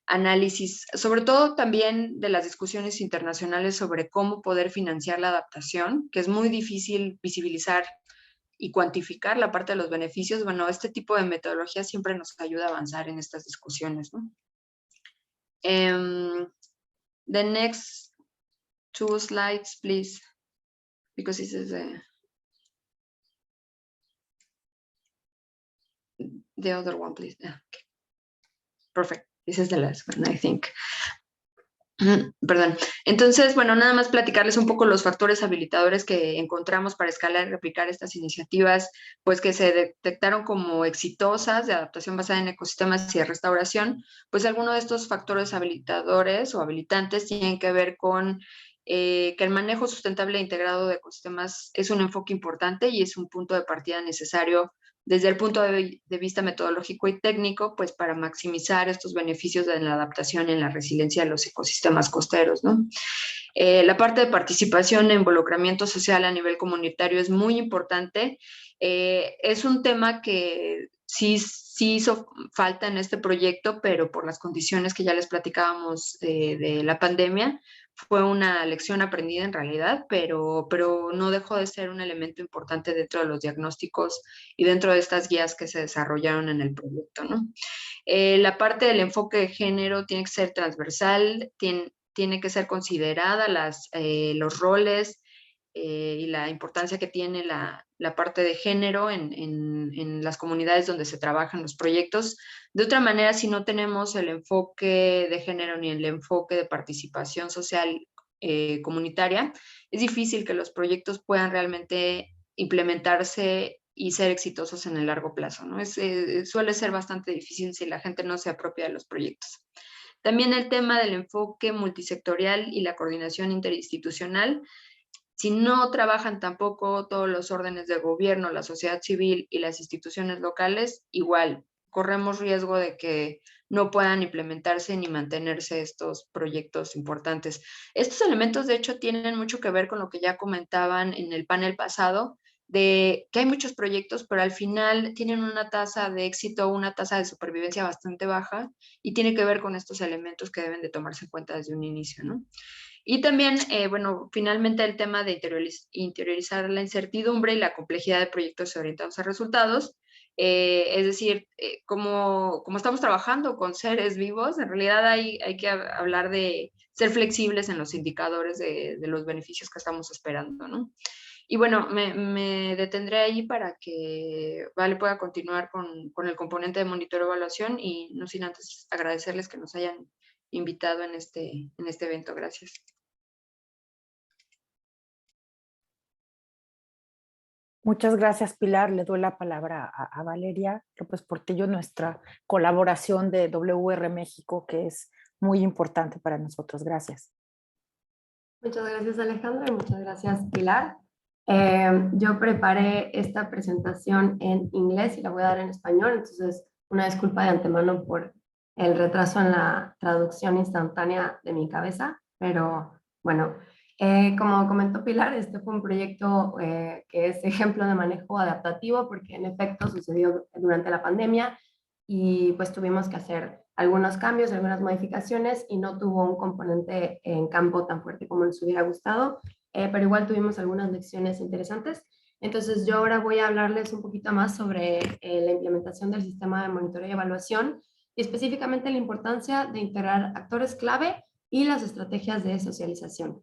análisis, sobre todo también de las discusiones internacionales sobre cómo poder financiar la adaptación, que es muy difícil visibilizar y cuantificar la parte de los beneficios. Bueno, este tipo de metodología siempre nos ayuda a avanzar en estas discusiones, ¿no? The next two slides, please, because this is the other one, please. Okay. Perfect. This is the last one, I think. Perdón. Entonces, bueno, nada más platicarles un poco los factores habilitadores que encontramos para escalar y replicar estas iniciativas, pues que se detectaron como exitosas de adaptación basada en ecosistemas y de restauración. Pues algunos de estos factores habilitadores o habilitantes tienen que ver con que el manejo sustentable e integrado de ecosistemas es un enfoque importante y es un punto de partida necesario desde el punto de vista metodológico y técnico, pues para maximizar estos beneficios de la adaptación en la resiliencia de los ecosistemas costeros, ¿no? La parte de participación e involucramiento social a nivel comunitario es muy importante. Es un tema que sí hizo falta en este proyecto, pero por las condiciones que ya les platicábamos de la pandemia, fue una lección aprendida en realidad, pero no dejó de ser un elemento importante dentro de los diagnósticos y dentro de estas guías que se desarrollaron en el proyecto, ¿no? La parte del enfoque de género tiene que ser transversal, tiene que ser considerada los roles y la importancia que tiene la parte de género en las comunidades donde se trabajan los proyectos. De otra manera, si no tenemos el enfoque de género ni el enfoque de participación social comunitaria, es difícil que los proyectos puedan realmente implementarse y ser exitosos en el largo plazo, ¿no? Suele ser bastante difícil si la gente no se apropia de los proyectos. También el tema del enfoque multisectorial y la coordinación interinstitucional. Si no trabajan tampoco todos los órdenes de gobierno, la sociedad civil y las instituciones locales, igual corremos riesgo de que no puedan implementarse ni mantenerse estos proyectos importantes. Estos elementos, de hecho, tienen mucho que ver con lo que ya comentaban en el panel pasado, de que hay muchos proyectos, pero al final tienen una tasa de éxito, una tasa de supervivencia bastante baja, y tiene que ver con estos elementos que deben de tomarse en cuenta desde un inicio, ¿no? Y también, bueno, finalmente el tema de interiorizar la incertidumbre y la complejidad de proyectos orientados a resultados. Es decir, como estamos trabajando con seres vivos, en realidad hay que hablar de ser flexibles en los indicadores de los beneficios que estamos esperando, ¿no? Y bueno, me detendré ahí para que Vale pueda continuar con el componente de monitoreo y evaluación, y no sin antes agradecerles que nos hayan invitado en este evento. Gracias. Muchas gracias, Pilar. Le doy la palabra a Valeria López Portillo, nuestra colaboración de WR México, que es muy importante para nosotros. Gracias. Muchas gracias, Alejandra, y muchas gracias, Pilar. Yo preparé esta presentación en inglés y la voy a dar en español, entonces una disculpa de antemano por el retraso en la traducción instantánea de mi cabeza, pero bueno, como comentó Pilar, este fue un proyecto que es ejemplo de manejo adaptativo, porque en efecto sucedió durante la pandemia y pues tuvimos que hacer algunos cambios, algunas modificaciones, y no tuvo un componente en campo tan fuerte como nos hubiera gustado, pero igual tuvimos algunas lecciones interesantes. Entonces yo ahora voy a hablarles un poquito más sobre la implementación del sistema de monitoreo y evaluación, y específicamente la importancia de integrar actores clave y las estrategias de socialización.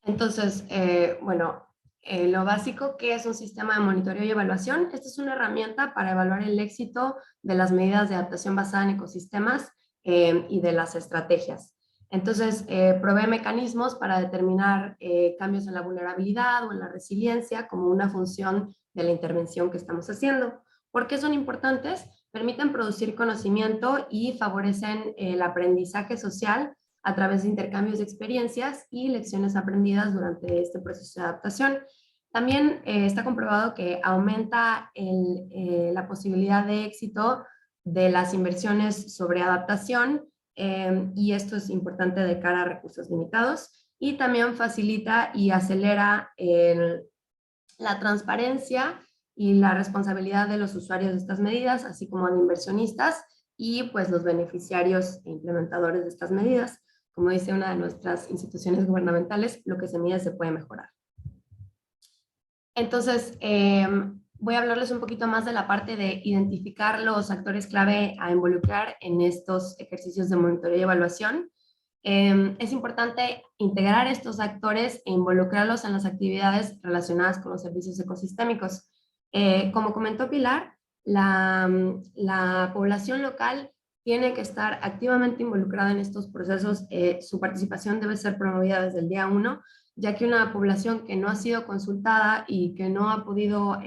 Entonces, bueno, lo básico, ¿qué es un sistema de monitoreo y evaluación? Esta es una herramienta para evaluar el éxito de las medidas de adaptación basada en ecosistemas y de las estrategias. Entonces, provee mecanismos para determinar cambios en la vulnerabilidad o en la resiliencia como una función de la intervención que estamos haciendo. ¿Por qué son importantes? Permiten producir conocimiento y favorecen el aprendizaje social a través de intercambios de experiencias y lecciones aprendidas durante este proceso de adaptación. También está comprobado que aumenta la posibilidad de éxito de las inversiones sobre adaptación, y esto es importante de cara a recursos limitados, y también facilita y acelera la transparencia y la responsabilidad de los usuarios de estas medidas, así como de inversionistas y pues los beneficiarios e implementadores de estas medidas. Como dice una de nuestras instituciones gubernamentales, lo que se mide se puede mejorar. Entonces, voy a hablarles un poquito más de la parte de identificar los actores clave a involucrar en estos ejercicios de monitoreo y evaluación. Es importante integrar estos actores e involucrarlos en las actividades relacionadas con los servicios ecosistémicos. Como comentó Pilar, la población local tiene que estar activamente involucrada en estos procesos. Su participación debe ser promovida desde el día 1, ya que una población que no ha sido consultada y que no ha podido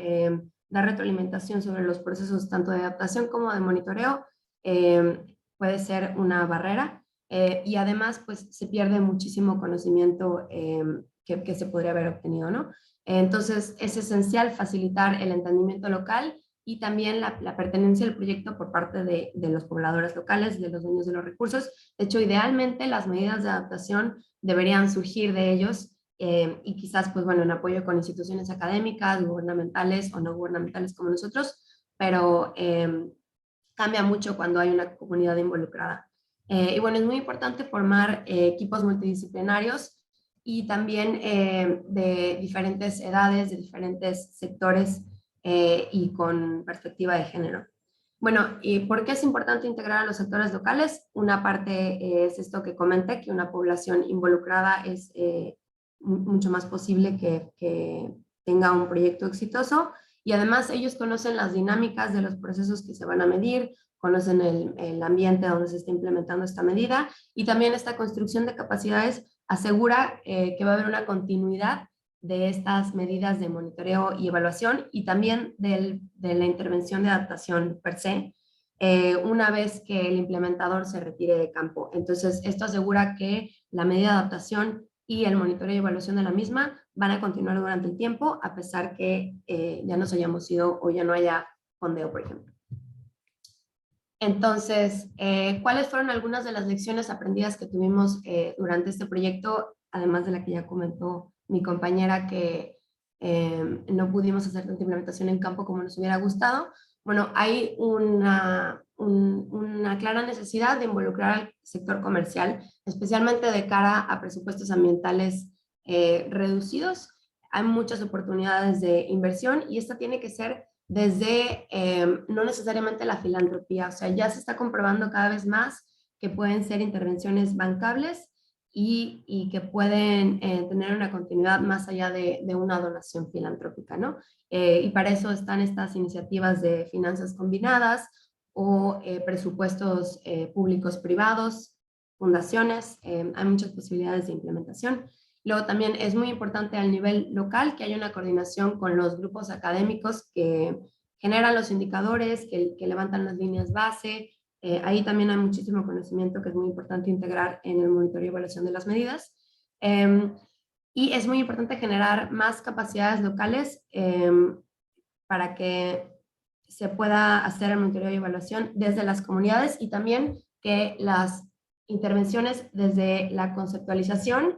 dar retroalimentación sobre los procesos tanto de adaptación como de monitoreo puede ser una barrera, y además pues se pierde muchísimo conocimiento que se podría haber obtenido, ¿no? Entonces es esencial facilitar el entendimiento local y también la pertenencia al proyecto por parte de los pobladores locales, de los dueños de los recursos. De hecho, idealmente las medidas de adaptación deberían surgir de ellos, y quizás, pues bueno, en apoyo con instituciones académicas, gubernamentales o no gubernamentales como nosotros, pero cambia mucho cuando hay una comunidad involucrada. Y bueno, es muy importante formar equipos multidisciplinarios y también de diferentes edades, de diferentes sectores, y con perspectiva de género. Bueno, ¿y por qué es importante integrar a los actores locales? Una parte es esto que comenté, que una población involucrada es mucho más posible que tenga un proyecto exitoso, y además ellos conocen las dinámicas de los procesos que se van a medir, conocen el ambiente donde se está implementando esta medida, y también esta construcción de capacidades asegura que va a haber una continuidad de estas medidas de monitoreo y evaluación, y también de la intervención de adaptación per se, una vez que el implementador se retire de campo. Entonces, esto asegura que la medida de adaptación y el monitoreo y evaluación de la misma van a continuar durante el tiempo, a pesar que ya nos hayamos ido o ya no haya fondeo, por ejemplo. Entonces, ¿cuáles fueron algunas de las lecciones aprendidas que tuvimos durante este proyecto, además de la que ya comentó mi compañera, que no pudimos hacer tanta implementación en campo como nos hubiera gustado? Bueno, hay una clara necesidad de involucrar al sector comercial, especialmente de cara a presupuestos ambientales reducidos. Hay muchas oportunidades de inversión, y esta tiene que ser desde no necesariamente la filantropía. O sea, ya se está comprobando cada vez más que pueden ser intervenciones bancables y que pueden tener una continuidad más allá de una donación filantrópica, ¿no? Y para eso están estas iniciativas de finanzas combinadas o presupuestos públicos privados, fundaciones. Hay muchas posibilidades de implementación. Luego también es muy importante al nivel local que haya una coordinación con los grupos académicos que generan los indicadores, que levantan las líneas base. Ahí también hay muchísimo conocimiento que es muy importante integrar en el monitoreo y evaluación de las medidas. Y es muy importante generar más capacidades locales para que se pueda hacer el monitoreo y evaluación desde las comunidades, y también que las intervenciones desde la conceptualización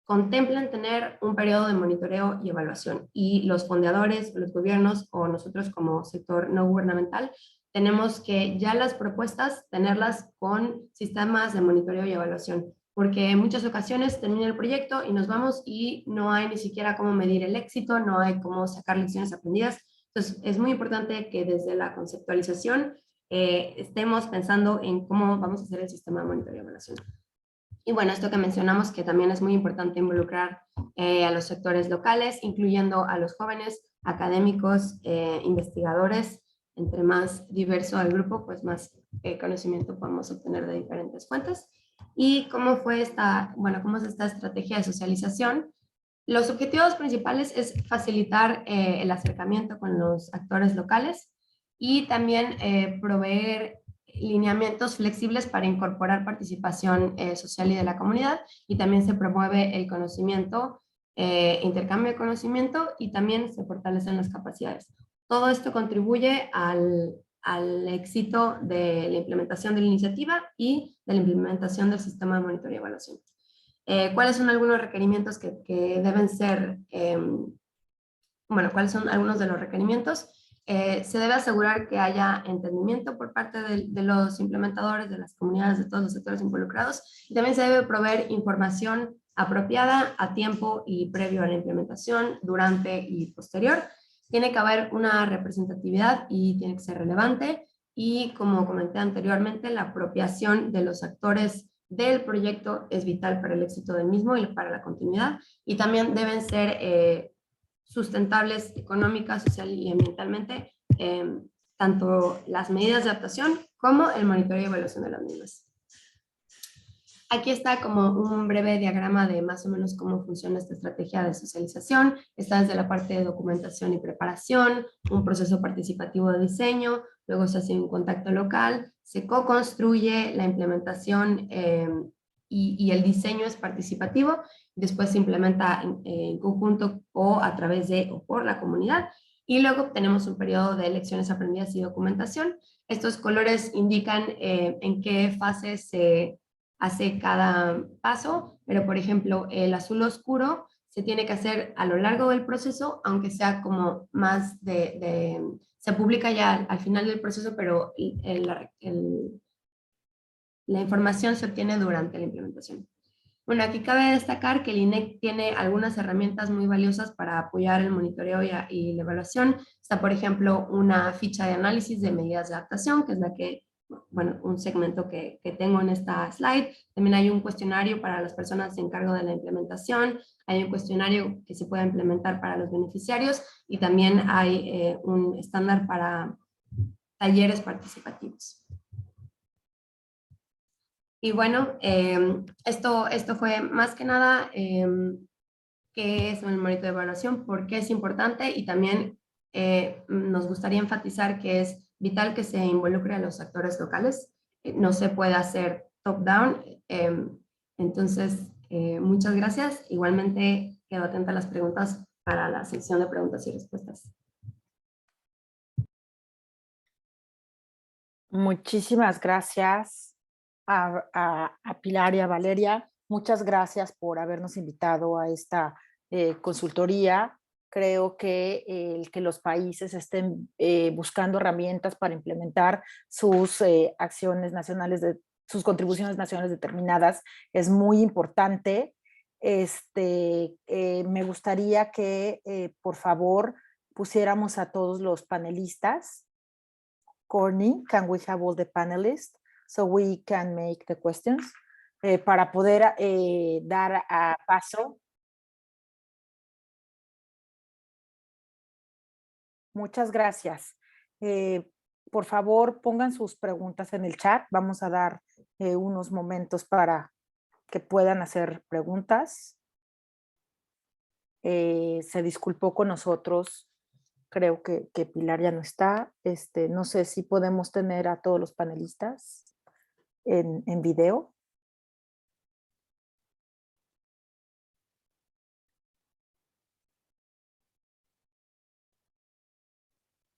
contemplan tener un periodo de monitoreo y evaluación, y los fondeadores, los gobiernos o nosotros como sector no gubernamental tenemos que ya las propuestas tenerlas con sistemas de monitoreo y evaluación, porque en muchas ocasiones termina el proyecto y nos vamos y no hay ni siquiera cómo medir el éxito, no hay cómo sacar lecciones aprendidas. Entonces es muy importante que desde la conceptualización estemos pensando en cómo vamos a hacer el sistema de monitoreo y evaluación. Y bueno, esto que mencionamos, que también es muy importante involucrar a los sectores locales, incluyendo a los jóvenes, académicos, investigadores. Entre más diverso el grupo, pues más conocimiento podemos obtener de diferentes fuentes. ¿Y cómo fue cómo es esta estrategia de socialización? Los objetivos principales es facilitar el acercamiento con los actores locales, y también proveer lineamientos flexibles para incorporar participación social y de la comunidad, y también se promueve el conocimiento, intercambio de conocimiento, y también se fortalecen las capacidades. Todo esto contribuye al éxito de la implementación de la iniciativa y de la implementación del sistema de monitoreo y evaluación. ¿Cuáles son algunos requerimientos que deben ser? ¿Cuáles son algunos de los requerimientos? Se debe asegurar que haya entendimiento por parte de los implementadores, de las comunidades, de todos los sectores involucrados, y también se debe proveer información apropiada a tiempo y previo a la implementación, durante y posterior. Tiene que haber una representatividad y tiene que ser relevante, y como comenté anteriormente, la apropiación de los actores del proyecto es vital para el éxito del mismo y para la continuidad, y también deben ser sustentables económica, social y ambientalmente, tanto las medidas de adaptación como el monitoreo y evaluación de las mismas. Aquí está como un breve diagrama de más o menos cómo funciona esta estrategia de socialización. Está desde la parte de documentación y preparación, un proceso participativo de diseño, luego se hace un contacto local, se co-construye la implementación y el diseño es participativo, después se implementa en conjunto o a través de o por la comunidad, y luego tenemos un periodo de lecciones aprendidas y documentación. Estos colores indican en qué fase se hace cada paso, pero por ejemplo el azul oscuro se tiene que hacer a lo largo del proceso, aunque sea como más se publica ya al final del proceso, pero la información se obtiene durante la implementación. Bueno, aquí cabe destacar que el INEC tiene algunas herramientas muy valiosas para apoyar el monitoreo y la evaluación. Está, por ejemplo, una ficha de análisis de medidas de adaptación, que es la que, bueno, un segmento que tengo en esta slide. También hay un cuestionario para las personas en cargo de la implementación. Hay un cuestionario que se puede implementar para los beneficiarios y también hay un estándar para talleres participativos. Y bueno, esto fue más que nada qué es el monitoreo de evaluación, por qué es importante y también nos gustaría enfatizar que es vital que se involucre a los actores locales. No se puede hacer top-down. Entonces, muchas gracias. Igualmente, quedo atenta a las preguntas para la sección de preguntas y respuestas. Muchísimas gracias a Pilar y a Valeria. Muchas gracias por habernos invitado a esta consultoría. Creo que el que los países estén buscando herramientas para implementar sus acciones nacionales, sus contribuciones nacionales determinadas es muy importante. Me gustaría que por favor pusiéramos a todos los panelistas. Courtney, can we have all the panelists so we can make the questions? Para poder dar a paso. Muchas gracias. Por favor, pongan sus preguntas en el chat. Vamos a dar unos momentos para que puedan hacer preguntas. Se disculpó con nosotros. Creo que Pilar ya no está. No sé si podemos tener a todos los panelistas en video.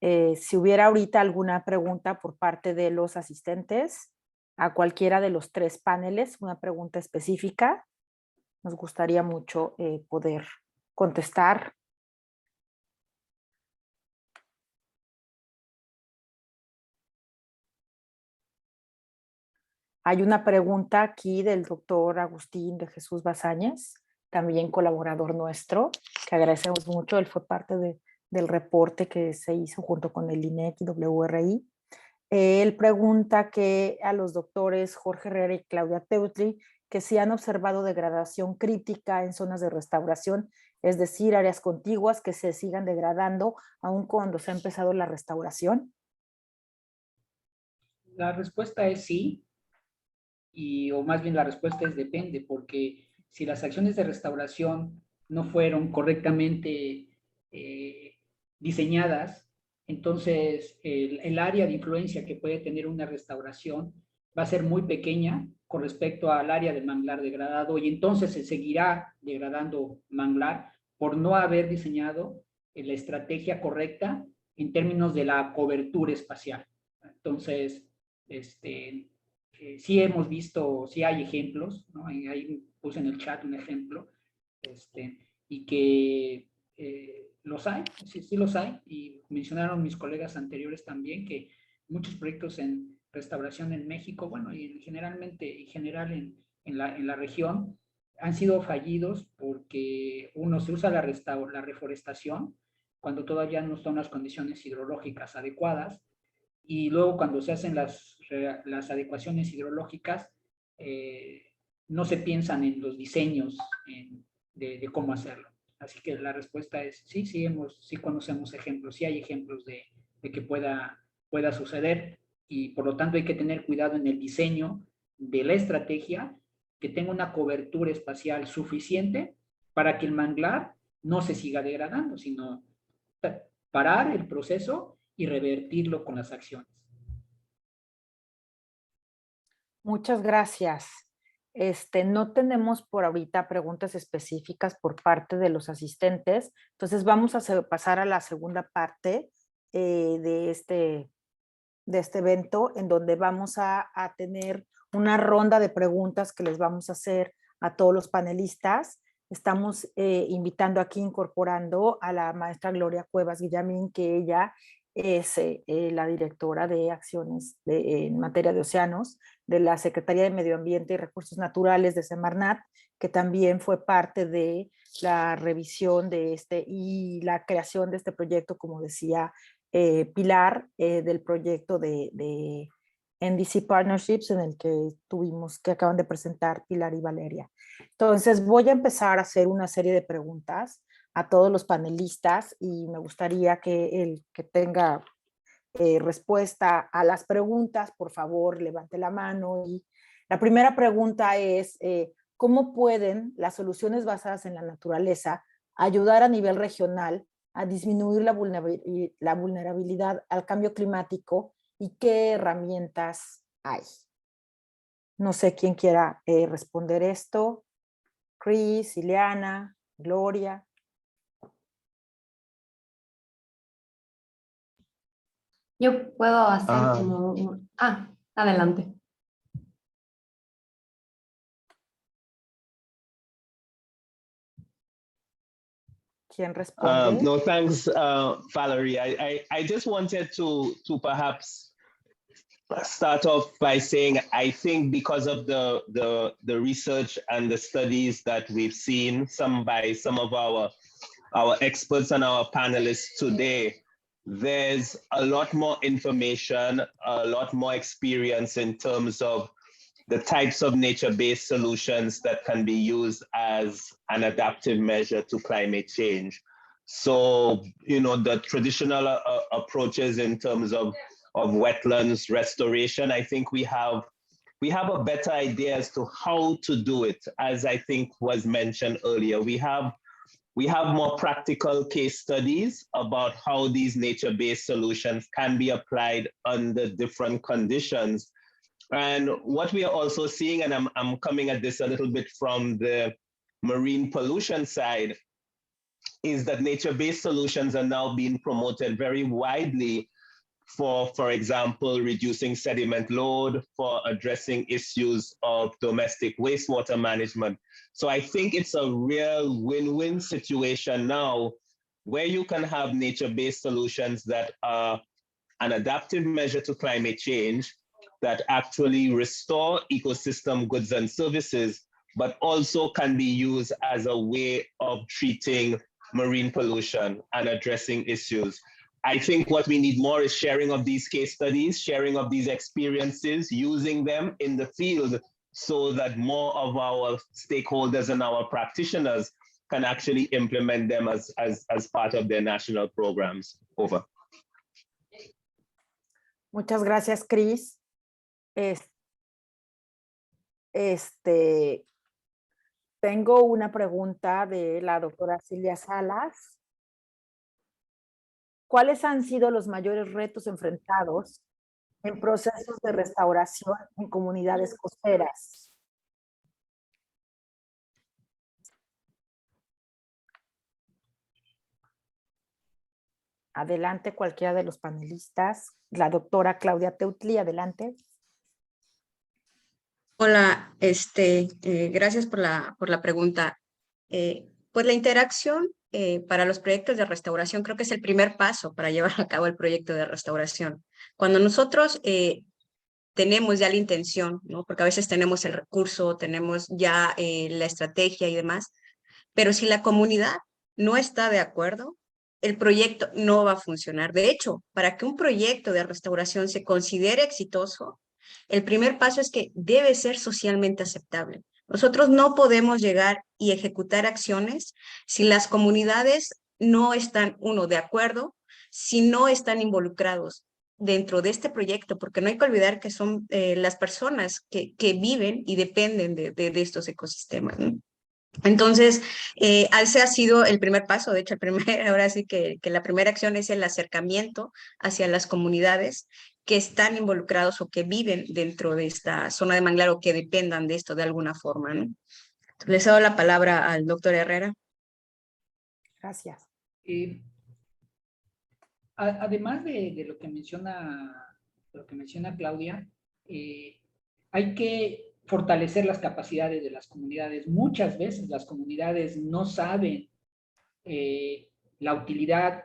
Si hubiera ahorita alguna pregunta por parte de los asistentes a cualquiera de los 3 paneles, una pregunta específica, nos gustaría mucho poder contestar. Hay una pregunta aquí del doctor Agustín de Jesús Bazáñez, también colaborador nuestro, que agradecemos mucho. Él fue parte del reporte que se hizo junto con el INEC y WRI. Él pregunta que a los doctores Jorge Herrera y Claudia Teutli, que si han observado degradación crítica en zonas de restauración, es decir, áreas contiguas que se sigan degradando aun cuando se ha empezado la restauración. La respuesta es sí. O más bien la respuesta es depende, porque si las acciones de restauración no fueron correctamente diseñadas, entonces el área de influencia que puede tener una restauración va a ser muy pequeña con respecto al área del manglar degradado, y entonces se seguirá degradando manglar por no haber diseñado la estrategia correcta en términos de la cobertura espacial. Entonces, sí hemos visto, sí hay ejemplos, ¿no? Ahí puse en el chat un ejemplo, y que los hay, sí los hay, y mencionaron mis colegas anteriores también que muchos proyectos en restauración en México, bueno, y generalmente, en general en la región, han sido fallidos porque uno se usa la reforestación cuando todavía no están las condiciones hidrológicas adecuadas, y luego cuando se hacen las adecuaciones hidrológicas, no se piensan en los diseños de cómo hacerlo. Así que la respuesta es sí, sí conocemos ejemplos, sí hay ejemplos de que pueda suceder, y por lo tanto hay que tener cuidado en el diseño de la estrategia que tenga una cobertura espacial suficiente para que el manglar no se siga degradando, sino parar el proceso y revertirlo con las acciones. Muchas gracias. No tenemos por ahorita preguntas específicas por parte de los asistentes, entonces vamos a pasar a la segunda parte de este evento, en donde vamos a tener una ronda de preguntas que les vamos a hacer a todos los panelistas. Estamos invitando aquí, incorporando a la maestra Gloria Cuevas Guillamín, que ella es la directora de acciones en materia de océanos de la Secretaría de Medio Ambiente y Recursos Naturales de Semarnat, que también fue parte de la revisión de y la creación de este proyecto, como decía Pilar, del proyecto de NDC Partnerships, en el que acaban de presentar Pilar y Valeria. Entonces voy a empezar a hacer una serie de preguntas a todos los panelistas y me gustaría que el que tenga respuesta a las preguntas, por favor, levante la mano. Y la primera pregunta es, ¿cómo pueden las soluciones basadas en la naturaleza ayudar a nivel regional a disminuir la vulnerabilidad al cambio climático y qué herramientas hay? No sé quién quiera responder esto. Chris, Ileana, Gloria. Yo puedo hacer como... adelante. ¿Quién responde? No, thanks, Valerie. I just wanted to perhaps start off by saying I think because of the research and the studies that we've seen, by some of our experts and our panelists today, there's a lot more information, a lot more experience in terms of the types of nature-based solutions that can be used as an adaptive measure to climate change. So, the traditional approaches in terms of wetlands restoration, I think we have a better idea as to how to do it, as I think was mentioned earlier. We have more practical case studies about how these nature-based solutions can be applied under different conditions. And what we are also seeing, and I'm coming at this a little bit from the marine pollution side, is that nature-based solutions are now being promoted very widely for example, reducing sediment load, for addressing issues of domestic wastewater management. So I think it's a real win-win situation now where you can have nature-based solutions that are an adaptive measure to climate change, that actually restore ecosystem goods and services, but also can be used as a way of treating marine pollution and addressing issues. I think what we need more is sharing of these case studies, sharing of these experiences, using them in the field so that more of our stakeholders and our practitioners can actually implement them as part of their national programs. Over. Muchas gracias, Chris. Tengo una pregunta de la doctora Silvia Salas. ¿Cuáles han sido los mayores retos enfrentados en procesos de restauración en comunidades costeras? Adelante cualquiera de los panelistas. La doctora Claudia Teutli, adelante. Hola, gracias por la pregunta. Pues la interacción para los proyectos de restauración creo que es el primer paso para llevar a cabo el proyecto de restauración. Cuando nosotros tenemos ya la intención, ¿no? Porque a veces tenemos el recurso, tenemos ya la estrategia y demás, pero si la comunidad no está de acuerdo, el proyecto no va a funcionar. De hecho, para que un proyecto de restauración se considere exitoso, el primer paso es que debe ser socialmente aceptable. Nosotros no podemos llegar y ejecutar acciones si las comunidades no están, de acuerdo, si no están involucrados dentro de este proyecto, porque no hay que olvidar que son las personas que viven y dependen de estos ecosistemas, ¿no? Entonces, ese ha sido el primer paso. De hecho, ahora sí que la primera acción es el acercamiento hacia las comunidades que están involucrados o que viven dentro de esta zona de manglar o que dependan de esto de alguna forma, ¿no? Les doy la palabra al doctor Herrera. Gracias. Además de lo que menciona Claudia, hay que fortalecer las capacidades de las comunidades. Muchas veces las comunidades no saben la utilidad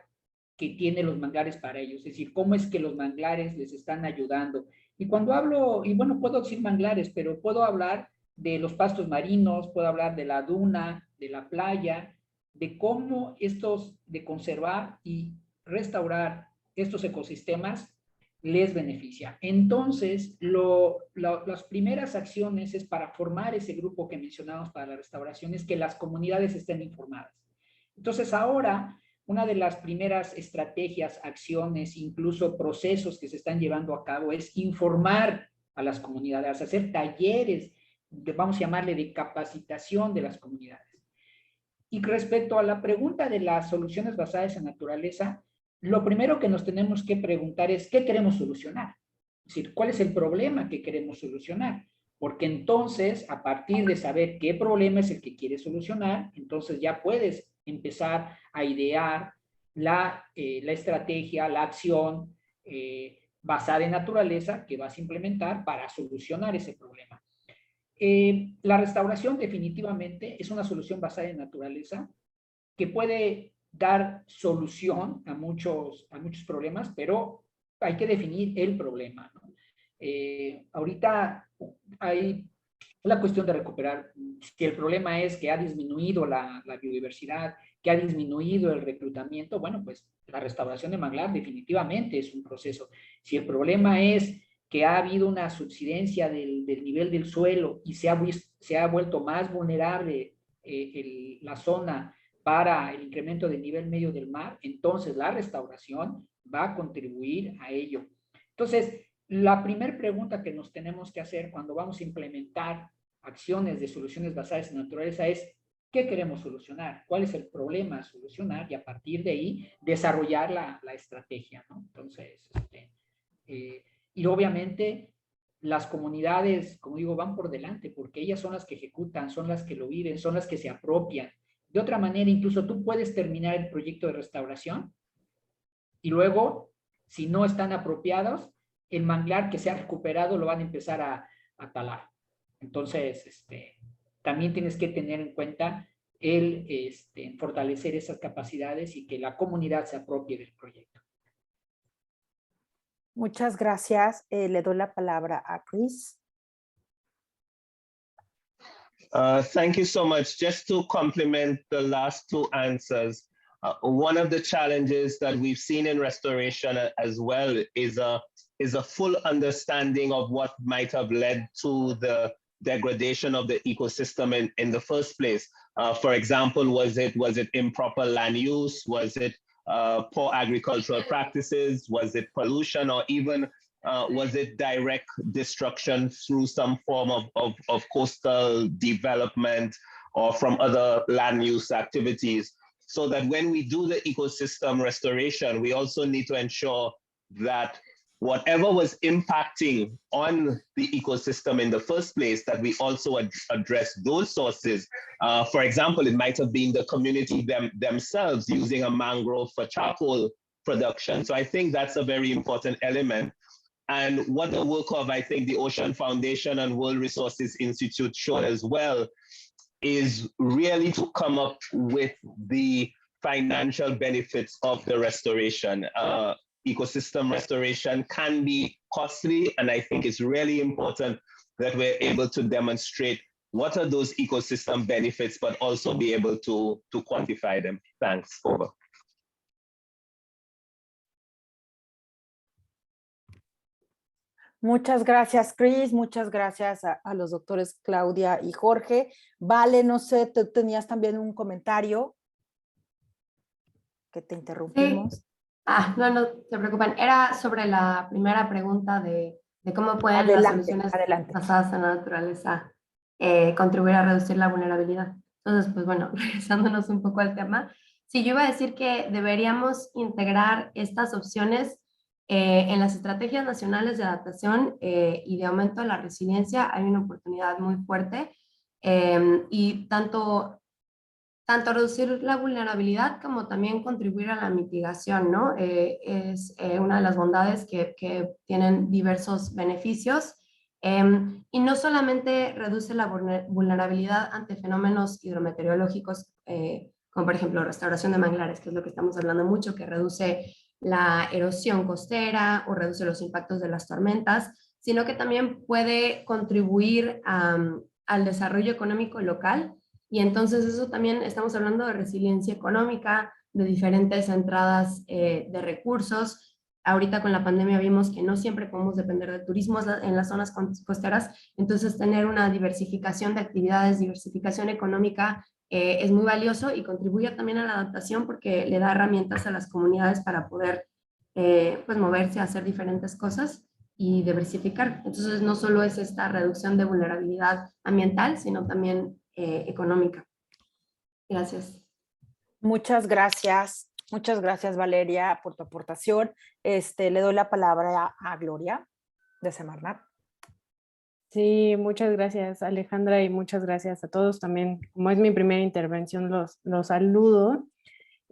que tienen los manglares para ellos, es decir, cómo es que los manglares les están ayudando. Y cuando hablo, y bueno, puedo decir manglares, pero puedo hablar de los pastos marinos, puedo hablar de la duna, de la playa, de cómo de conservar y restaurar estos ecosistemas les beneficia. Entonces, las primeras acciones es para formar ese grupo que mencionamos para la restauración, es que las comunidades estén informadas. Entonces, ahora, una de las primeras estrategias, acciones, incluso procesos que se están llevando a cabo es informar a las comunidades, hacer talleres, vamos a llamarle de capacitación de las comunidades. Y respecto a la pregunta de las soluciones basadas en naturaleza, lo primero que nos tenemos que preguntar es ¿qué queremos solucionar? Es decir, ¿cuál es el problema que queremos solucionar? Porque entonces, a partir de saber qué problema es el que quieres solucionar, entonces ya puedes empezar a idear la estrategia, la acción basada en naturaleza que vas a implementar para solucionar ese problema. La restauración definitivamente es una solución basada en naturaleza que puede dar solución a muchos problemas, pero hay que definir el problema, ¿no? Ahorita hay la cuestión de recuperar, si el problema es que ha disminuido la biodiversidad, que ha disminuido el reclutamiento, bueno, pues la restauración de manglar definitivamente es un proceso. Si el problema es que ha habido una subsidencia del nivel del suelo y se ha vuelto más vulnerable la zona para el incremento del nivel medio del mar, entonces la restauración va a contribuir a ello. Entonces, la primera pregunta que nos tenemos que hacer cuando vamos a implementar acciones de soluciones basadas en naturaleza es ¿qué queremos solucionar? ¿Cuál es el problema a solucionar? Y a partir de ahí desarrollar la estrategia, ¿no? Entonces, y obviamente las comunidades, como digo, van por delante porque ellas son las que ejecutan, son las que lo viven, son las que se apropian. De otra manera, incluso tú puedes terminar el proyecto de restauración y luego, si no están apropiados, el manglar que se ha recuperado lo van a empezar a talar. Entonces, también tienes que tener en cuenta el fortalecer esas capacidades y que la comunidad se apropie del proyecto. Muchas gracias. Le doy la palabra a Chris. Thank you so much. Just to complement the last two answers, one of the challenges that we've seen in restoration as well is a full understanding of what might have led to the degradation of the ecosystem in the first place. For example, was it improper land use? Was it poor agricultural practices? Was it pollution, or even was it direct destruction through some form of coastal development or from other land use activities? So that when we do the ecosystem restoration, we also need to ensure that whatever was impacting on the ecosystem in the first place, that we also address those sources. For example, it might have been the community themselves using a mangrove for charcoal production. So I think that's a very important element. And what the work of, I think, the Ocean Foundation and World Resources Institute showed as well is really to come up with the financial benefits of the restoration. Ecosystem restoration can be costly, and I think it's really important that we're able to demonstrate what are those ecosystem benefits, but also be able to quantify them. Thanks. Over. Muchas gracias, Chris. Muchas gracias a los doctores Claudia y Jorge. Vale, no sé, tú tenías también un comentario que te interrumpimos. Sí. No se preocupen. Era sobre la primera pregunta de cómo pueden las soluciones basadas en la naturaleza contribuir a reducir la vulnerabilidad. Entonces, pues bueno, regresándonos un poco al tema, sí, yo iba a decir que deberíamos integrar estas opciones en las estrategias nacionales de adaptación y de aumento de la resiliencia. Hay una oportunidad muy fuerte y tanto reducir la vulnerabilidad como también contribuir a la mitigación, ¿no? Es una de las bondades que tienen diversos beneficios y no solamente reduce la vulnerabilidad ante fenómenos hidrometeorológicos como por ejemplo restauración de manglares, que es lo que estamos hablando mucho, que reduce la erosión costera o reduce los impactos de las tormentas, sino que también puede contribuir al desarrollo económico local. Y entonces eso también estamos hablando de resiliencia económica, de diferentes entradas de recursos. Ahorita con la pandemia vimos que no siempre podemos depender del turismo en las zonas costeras, entonces tener una diversificación de actividades, diversificación económica es muy valioso y contribuye también a la adaptación porque le da herramientas a las comunidades para poder pues moverse a hacer diferentes cosas y diversificar. Entonces no solo es esta reducción de vulnerabilidad ambiental, sino también económica. Gracias. Muchas gracias. Muchas gracias, Valeria, por tu aportación. Le doy la palabra a Gloria de Semarnat. Sí, muchas gracias, Alejandra, y muchas gracias a todos también. Como es mi primera intervención, los saludo.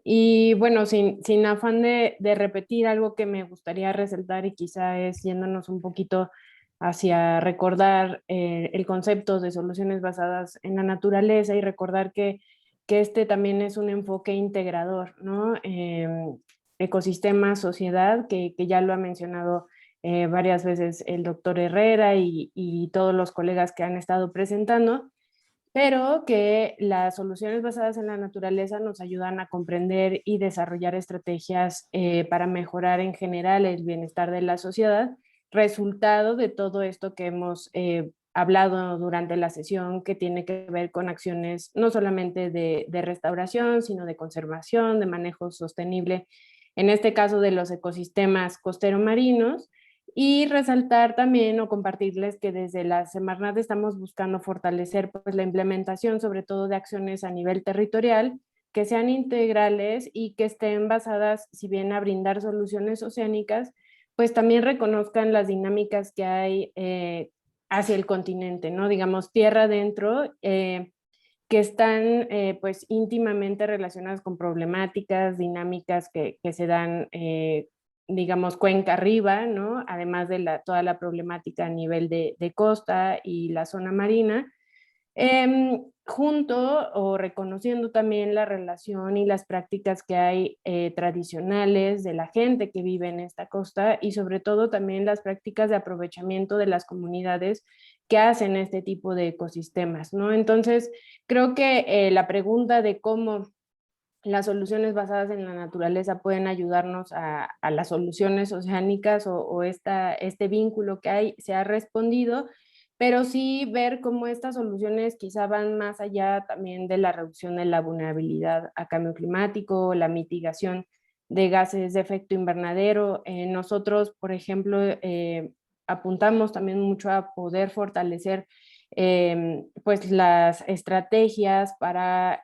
Y bueno, sin afán de repetir, algo que me gustaría resaltar y quizá es yéndonos un poquito hacia recordar el concepto de soluciones basadas en la naturaleza y recordar que este también es un enfoque integrador, ¿no? Ecosistema, sociedad, que ya lo ha mencionado varias veces el doctor Herrera y todos los colegas que han estado presentando, pero que las soluciones basadas en la naturaleza nos ayudan a comprender y desarrollar estrategias para mejorar en general el bienestar de la sociedad, resultado de todo esto que hemos hablado durante la sesión, que tiene que ver con acciones no solamente de restauración, sino de conservación, de manejo sostenible, en este caso de los ecosistemas costero-marinos, y resaltar también o compartirles que desde la Semarnat estamos buscando fortalecer pues, la implementación sobre todo de acciones a nivel territorial que sean integrales y que estén basadas, si bien a brindar soluciones oceánicas, pues también reconozcan las dinámicas que hay hacia el continente, ¿no? Digamos, tierra adentro, que están pues íntimamente relacionadas con problemáticas, dinámicas que se dan digamos, cuenca arriba, ¿no? Además de toda la problemática a nivel de costa y la zona marina, junto o reconociendo también la relación y las prácticas que hay tradicionales de la gente que vive en esta costa y sobre todo también las prácticas de aprovechamiento de las comunidades que hacen este tipo de ecosistemas, ¿no? Entonces, creo que la pregunta de cómo las soluciones basadas en la naturaleza pueden ayudarnos a las soluciones oceánicas o este vínculo que hay se ha respondido, pero sí ver cómo estas soluciones quizá van más allá también de la reducción de la vulnerabilidad a cambio climático, la mitigación de gases de efecto invernadero. Nosotros, por ejemplo, apuntamos también mucho a poder fortalecer pues las estrategias para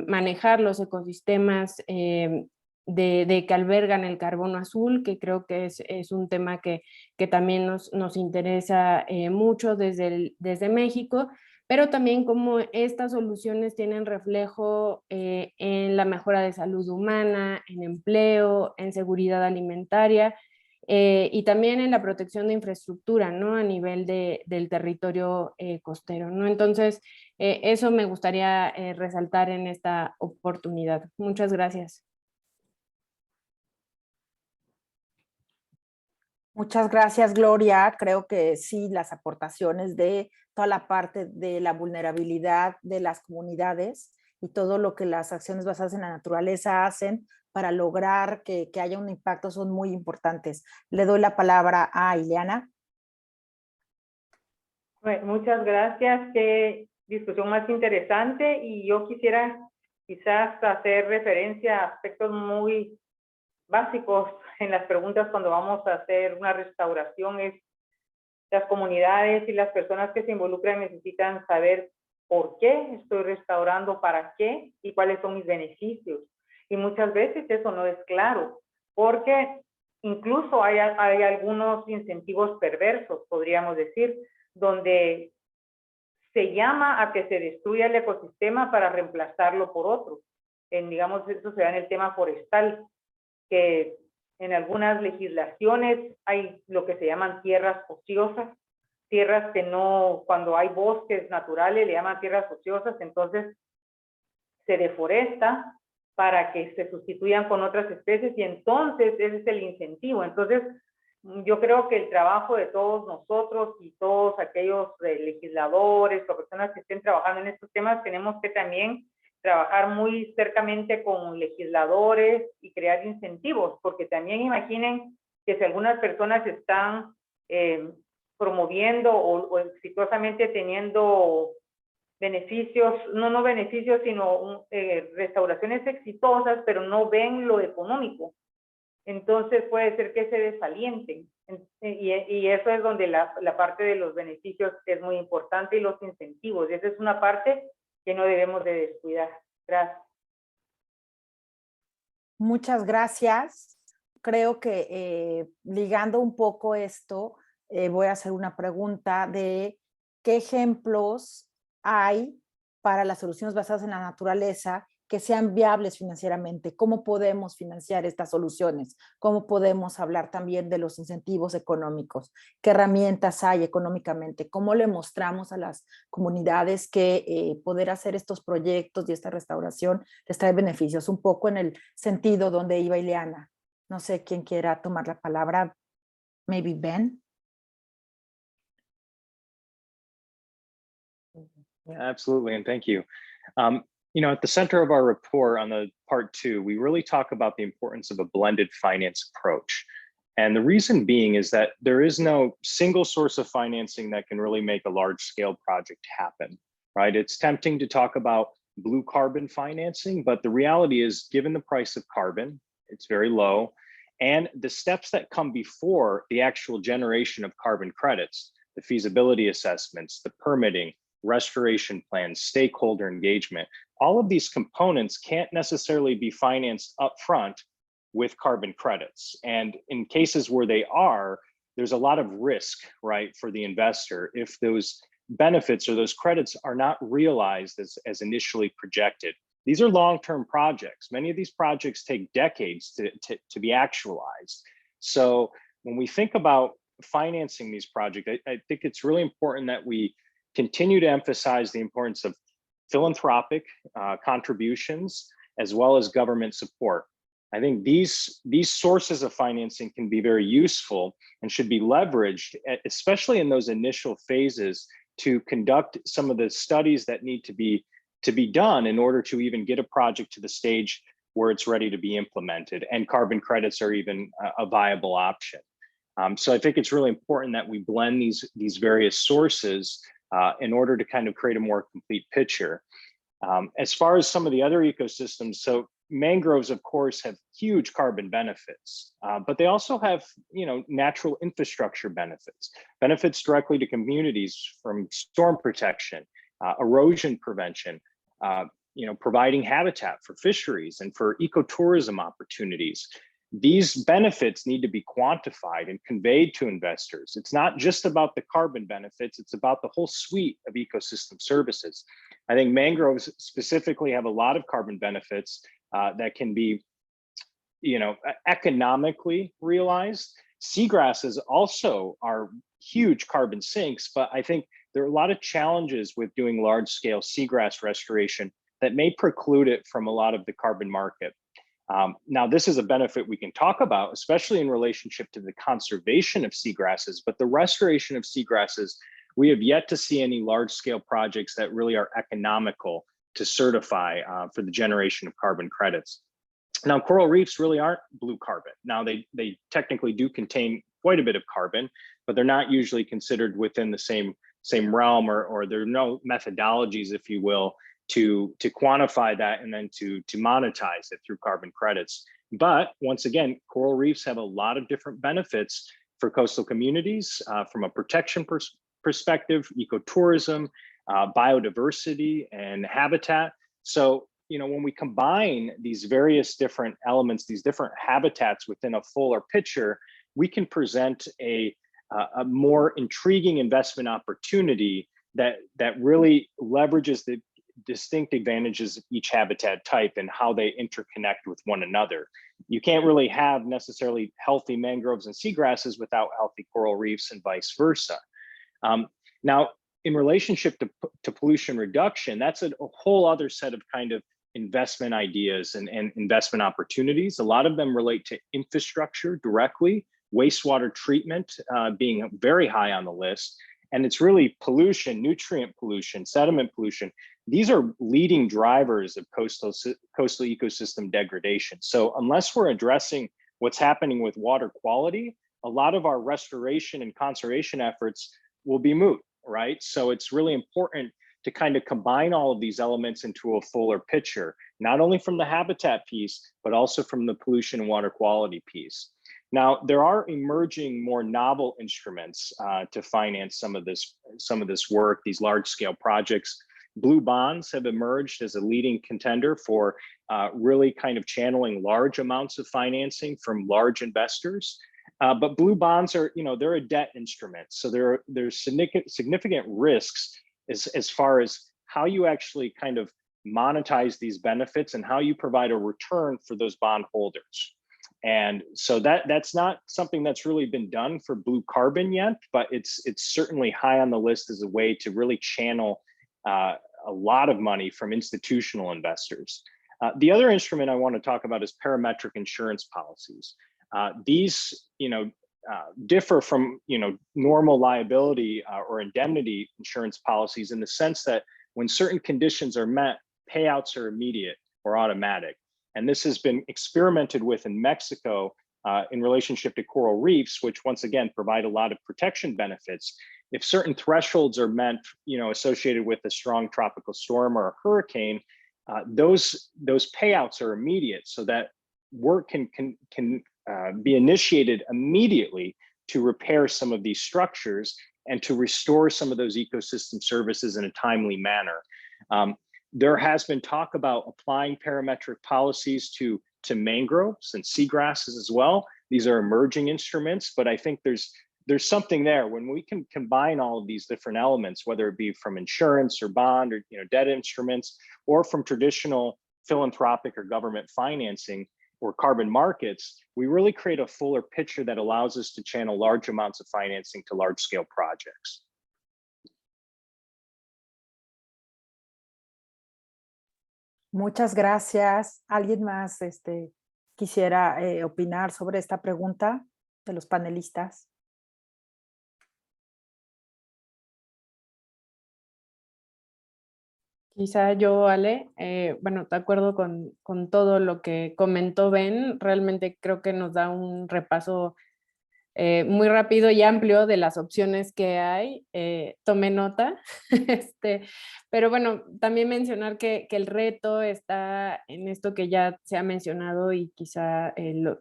manejar los ecosistemas de que albergan el carbono azul, que creo que es un tema que también nos interesa mucho desde México, pero también cómo estas soluciones tienen reflejo en la mejora de salud humana, en empleo, en seguridad alimentaria, y también en la protección de infraestructura, ¿no? A nivel del territorio costero, ¿no? Entonces, eso me gustaría resaltar en esta oportunidad. Muchas gracias. Muchas gracias, Gloria. Creo que sí, las aportaciones de toda la parte de la vulnerabilidad de las comunidades y todo lo que las acciones basadas en la naturaleza hacen para lograr que haya un impacto son muy importantes. Le doy la palabra a Ileana. Muchas gracias, qué discusión más interesante, y yo quisiera quizás hacer referencia a aspectos muy básicos en las preguntas cuando vamos a hacer una restauración. Es las comunidades y las personas que se involucran necesitan saber por qué estoy restaurando, para qué y cuáles son mis beneficios. Y muchas veces eso no es claro, porque incluso hay algunos incentivos perversos, podríamos decir, donde se llama a que se destruya el ecosistema para reemplazarlo por otro. Digamos, eso se da en el tema forestal, que en algunas legislaciones hay lo que se llaman tierras ociosas, tierras que no, cuando hay bosques naturales le llaman tierras ociosas. Entonces se deforesta para que se sustituyan con otras especies y entonces ese es el incentivo. Entonces, yo creo que el trabajo de todos nosotros y todos aquellos legisladores o personas que estén trabajando en estos temas, tenemos que también trabajar muy cercamente con legisladores y crear incentivos, porque también imaginen que si algunas personas están promoviendo o exitosamente teniendo beneficios, no beneficios, sino restauraciones exitosas, pero no ven lo económico. Entonces puede ser que se desalienten. Y eso es donde la parte de los beneficios es muy importante y los incentivos. Esa es una parte que no debemos de descuidar. Gracias. Muchas gracias. Creo que ligando un poco esto, voy a hacer una pregunta de qué ejemplos hay para las soluciones basadas en la naturaleza que sean viables financieramente. ¿Cómo podemos financiar estas soluciones? ¿Cómo podemos hablar también de los incentivos económicos? ¿Qué herramientas hay económicamente? ¿Cómo le mostramos a las comunidades que poder hacer estos proyectos y esta restauración les trae beneficios? Un poco en el sentido donde iba Ileana. No sé quién quiera tomar la palabra. Maybe Ben. Absolutely, and thank you. You know, at the center of our report on the part 2, we really talk about the importance of a blended finance approach. And the reason being is that there is no single source of financing that can really make a large scale project happen, right? It's tempting to talk about blue carbon financing, but the reality is, given the price of carbon, it's very low, and the steps that come before the actual generation of carbon credits, the feasibility assessments, the permitting, restoration plans, stakeholder engagement, all of these components can't necessarily be financed upfront with carbon credits. And in cases where they are, there's a lot of risk, right, for the investor if those benefits or those credits are not realized as initially projected. These are long-term projects. Many of these projects take decades to be actualized. So when we think about financing these projects, I think it's really important that we continue to emphasize the importance of philanthropic contributions as well as government support. I think these sources of financing can be very useful and should be leveraged, especially in those initial phases, to conduct some of the studies that need to be done in order to even get a project to the stage where it's ready to be implemented, and carbon credits are even a viable option. So I think it's really important that we blend these various sources in order to kind of create a more complete picture. As far as some of the other ecosystems, so mangroves, of course, have huge carbon benefits, but they also have, natural infrastructure benefits directly to communities from storm protection, erosion prevention, providing habitat for fisheries and for ecotourism opportunities. These benefits need to be quantified and conveyed to investors. It's not just about the carbon benefits, it's about the whole suite of ecosystem services. I think mangroves specifically have a lot of carbon benefits that can be, economically realized. Seagrasses also are huge carbon sinks, but I think there are a lot of challenges with doing large scale seagrass restoration that may preclude it from a lot of the carbon market. Now, this is a benefit we can talk about, especially in relationship to the conservation of seagrasses, but the restoration of seagrasses, we have yet to see any large scale projects that really are economical to certify for the generation of carbon credits. Now, coral reefs really aren't blue carbon. Now, they technically do contain quite a bit of carbon, but they're not usually considered within the same realm, or there are no methodologies, if you will, to quantify that and then to monetize it through carbon credits. But once again, coral reefs have a lot of different benefits for coastal communities from a protection perspective, ecotourism, biodiversity, and habitat. So, when we combine these various different elements, these different habitats within a fuller picture, we can present a more intriguing investment opportunity that really leverages the distinct advantages of each habitat type and how they interconnect with one another. You can't really have necessarily healthy mangroves and seagrasses without healthy coral reefs, and vice versa. Now, in relationship to pollution reduction, that's a whole other set of kind of investment ideas and investment opportunities. A lot of them relate to infrastructure directly, wastewater treatment being very high on the list. And it's really pollution, nutrient pollution, sediment pollution. These are leading drivers of coastal ecosystem degradation. So unless we're addressing what's happening with water quality, a lot of our restoration and conservation efforts will be moot, right? So it's really important to kind of combine all of these elements into a fuller picture, not only from the habitat piece, but also from the pollution and water quality piece. Now, there are emerging more novel instruments to finance some of this work, these large scale projects. Blue bonds have emerged as a leading contender for really kind of channeling large amounts of financing from large investors. But blue bonds are, they're a debt instrument. So there's significant risks as far as how you actually kind of monetize these benefits and how you provide a return for those bond holders. And so that's not something that's really been done for blue carbon yet, but it's certainly high on the list as a way to really channel a lot of money from institutional investors. The other instrument I want to talk about is parametric insurance policies. These, differ from, normal liability or indemnity insurance policies in the sense that when certain conditions are met, payouts are immediate or automatic. And this has been experimented with in Mexico in relationship to coral reefs, which once again provide a lot of protection benefits. If certain thresholds are met, associated with a strong tropical storm or a hurricane, those payouts are immediate, so that work can be initiated immediately to repair some of these structures and to restore some of those ecosystem services in a timely manner. There has been talk about applying parametric policies to mangroves and seagrasses as well. These are emerging instruments, but I think there's something there when we can combine all of these different elements, whether it be from insurance or bond or debt instruments, or from traditional philanthropic or government financing or carbon markets. We really create a fuller picture that allows us to channel large amounts of financing to large scale projects. Muchas gracias. ¿Alguien más quisiera opinar sobre esta pregunta de los panelistas? Quizá yo, Ale, bueno, de acuerdo con todo lo que comentó Ben, realmente creo que nos da un repaso muy rápido y amplio de las opciones que hay. Tomé nota, pero bueno, también mencionar que el reto está en esto que ya se ha mencionado y quizá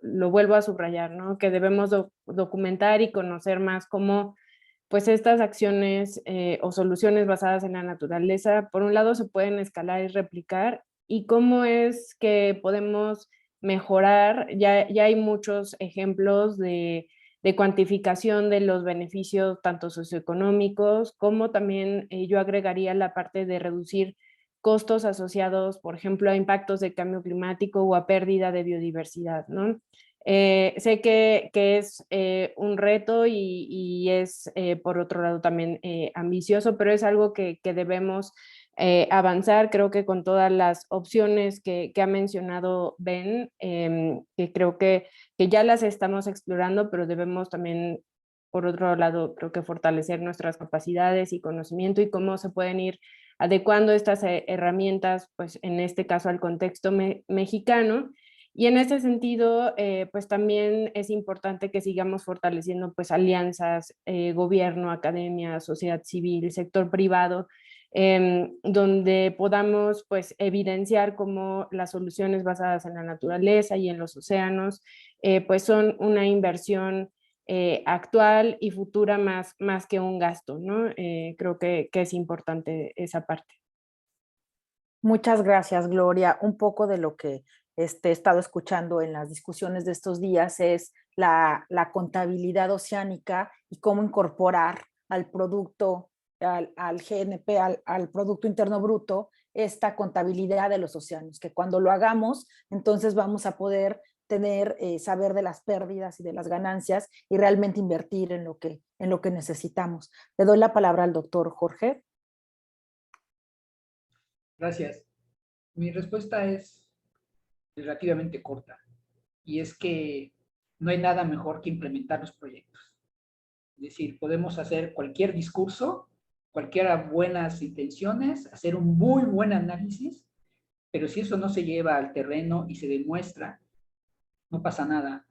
lo vuelvo a subrayar, ¿no? Que debemos documentar y conocer más cómo pues estas acciones o soluciones basadas en la naturaleza, por un lado, se pueden escalar y replicar, y cómo es que podemos mejorar. Ya hay muchos ejemplos de cuantificación de los beneficios tanto socioeconómicos como también yo agregaría la parte de reducir costos asociados, por ejemplo, a impactos de cambio climático o a pérdida de biodiversidad, ¿no? Sé que es un reto y es, por otro lado, también ambicioso, pero es algo que debemos avanzar. Creo que con todas las opciones que ha mencionado Ben, que creo que ya las estamos explorando, pero debemos también, por otro lado, creo que fortalecer nuestras capacidades y conocimiento y cómo se pueden ir adecuando estas herramientas, pues en este caso al contexto mexicano. Y en ese sentido, pues también es importante que sigamos fortaleciendo pues alianzas, gobierno, academia, sociedad civil, sector privado, donde podamos pues evidenciar cómo las soluciones basadas en la naturaleza y en los océanos pues son una inversión actual y futura más que un gasto, ¿no? Creo que es importante esa parte. Muchas gracias, Gloria. Un poco de lo que he estado escuchando en las discusiones de estos días es la contabilidad oceánica y cómo incorporar al producto, al GNP, al Producto Interno Bruto, esta contabilidad de los océanos, que cuando lo hagamos, entonces vamos a poder saber de las pérdidas y de las ganancias y realmente invertir en lo que necesitamos. Le doy la palabra al doctor Jorge. Gracias. Mi respuesta es relativamente corta, y es que no hay nada mejor que implementar los proyectos. Es decir, podemos hacer cualquier discurso, cualquiera buenas intenciones, hacer un muy buen análisis, pero si eso no se lleva al terreno y se demuestra, no pasa nada.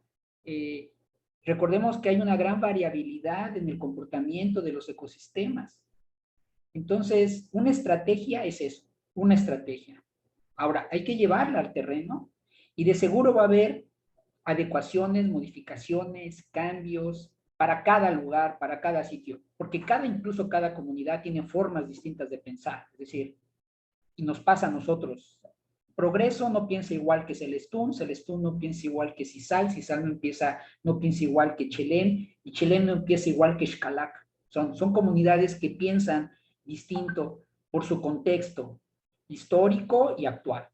Recordemos que hay una gran variabilidad en el comportamiento de los ecosistemas. Entonces, una estrategia es eso, una estrategia. Ahora, hay que llevarla al terreno y de seguro va a haber adecuaciones, modificaciones, cambios para cada lugar, para cada sitio, porque incluso cada comunidad tiene formas distintas de pensar, es decir, y nos pasa a nosotros. Progreso no piensa igual que Celestún no piensa igual que Sisal no piensa igual que Chelén, y Chelén no empieza igual que Xcalac. Son comunidades que piensan distinto por su contexto histórico y actual.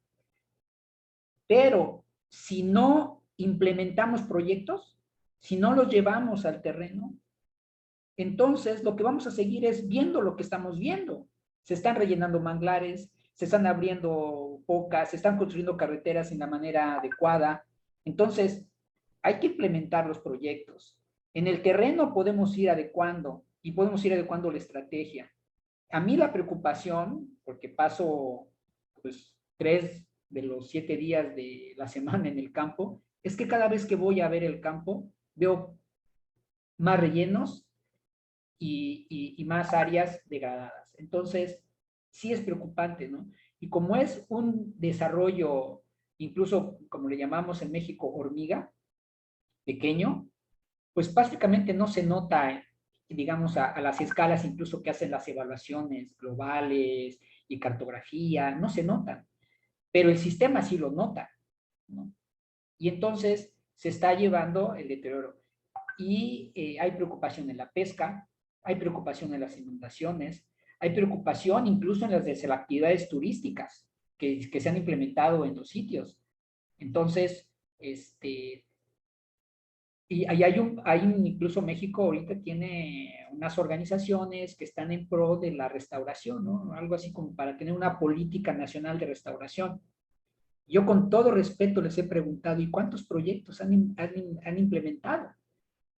Pero si no implementamos proyectos, si no los llevamos al terreno, entonces lo que vamos a seguir es viendo lo que estamos viendo. Se están rellenando manglares, se están abriendo bocas, se están construyendo carreteras en la manera adecuada. Entonces, hay que implementar los proyectos. En el terreno podemos ir adecuando y podemos ir adecuando la estrategia. A mí la preocupación, porque paso pues 3 de los 7 días de la semana en el campo, es que cada vez que voy a ver el campo, veo más rellenos y más áreas degradadas. Entonces, sí es preocupante, ¿no? Y como es un desarrollo, incluso como le llamamos en México, hormiga, pequeño, pues básicamente no se nota, digamos, a las escalas incluso que hacen las evaluaciones globales y cartografía, no se notan, pero el sistema sí lo nota, ¿no? Y entonces se está llevando el deterioro. Y hay preocupación en la pesca, hay preocupación en las inundaciones, hay preocupación incluso en las actividades turísticas que se han implementado en los sitios. Entonces, y incluso México ahorita tiene unas organizaciones que están en pro de la restauración, ¿no? Algo así como para tener una política nacional de restauración. Yo con todo respeto les he preguntado, ¿y cuántos proyectos han implementado?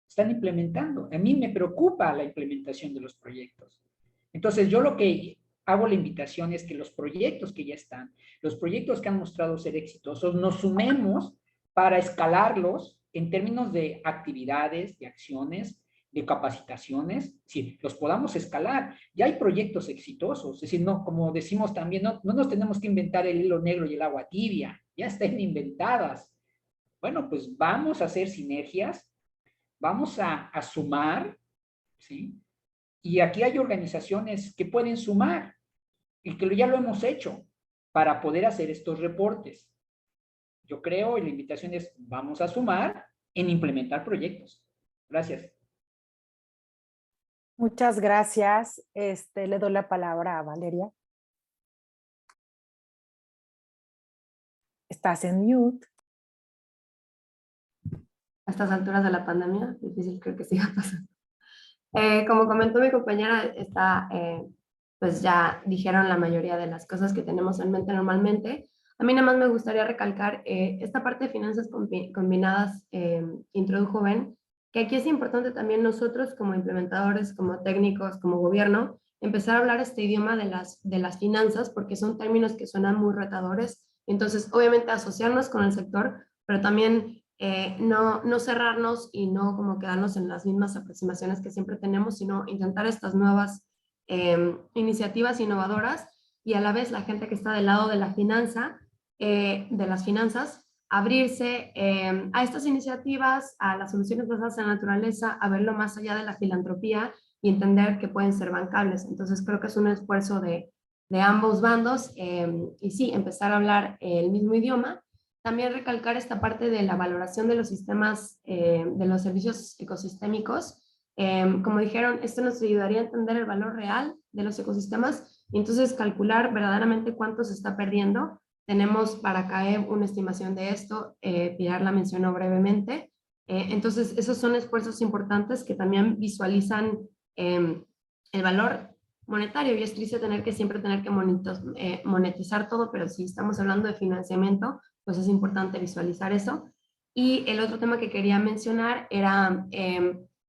Están implementando. A mí me preocupa la implementación de los proyectos. Entonces, yo lo que hago la invitación es que los proyectos que ya están, los proyectos que han mostrado ser exitosos, nos sumemos para escalarlos en términos de actividades, de acciones, de capacitaciones, sí, los podamos escalar. Ya hay proyectos exitosos, es decir, no, como decimos también, no nos tenemos que inventar el hilo negro y el agua tibia, ya están inventadas. Bueno, pues vamos a hacer sinergias, vamos a sumar, ¿sí? Y aquí hay organizaciones que pueden sumar y que ya lo hemos hecho para poder hacer estos reportes. Yo creo, y la invitación es, vamos a sumar en implementar proyectos. Gracias. Muchas gracias. Le doy la palabra a Valeria. Estás en mute. A estas alturas de la pandemia, difícil creo que siga pasando. Como comentó mi compañera, pues ya dijeron la mayoría de las cosas que tenemos en mente normalmente. A mí nada más me gustaría recalcar esta parte de finanzas combinadas introdujo Ben, que aquí es importante también nosotros como implementadores, como técnicos, como gobierno, empezar a hablar este idioma de las finanzas, porque son términos que suenan muy retadores. Entonces, obviamente, asociarnos con el sector, pero también no cerrarnos y no como quedarnos en las mismas aproximaciones que siempre tenemos, sino intentar estas nuevas iniciativas innovadoras y a la vez la gente que está del lado de la finanza, de las finanzas, abrirse a estas iniciativas, a las soluciones basadas en la naturaleza, a verlo más allá de la filantropía y entender que pueden ser bancables. Entonces creo que es un esfuerzo de ambos bandos y sí, empezar a hablar el mismo idioma. También recalcar esta parte de la valoración de los sistemas, de los servicios ecosistémicos. Como dijeron, esto nos ayudaría a entender el valor real de los ecosistemas y entonces calcular verdaderamente cuánto se está perdiendo. Tenemos para CAEB una estimación de esto, Pilar la mencionó brevemente. Entonces, esos son esfuerzos importantes que también visualizan el valor monetario, y es triste tener que siempre tener que monetizar todo, pero si estamos hablando de financiamiento, pues es importante visualizar eso. Y el otro tema que quería mencionar era,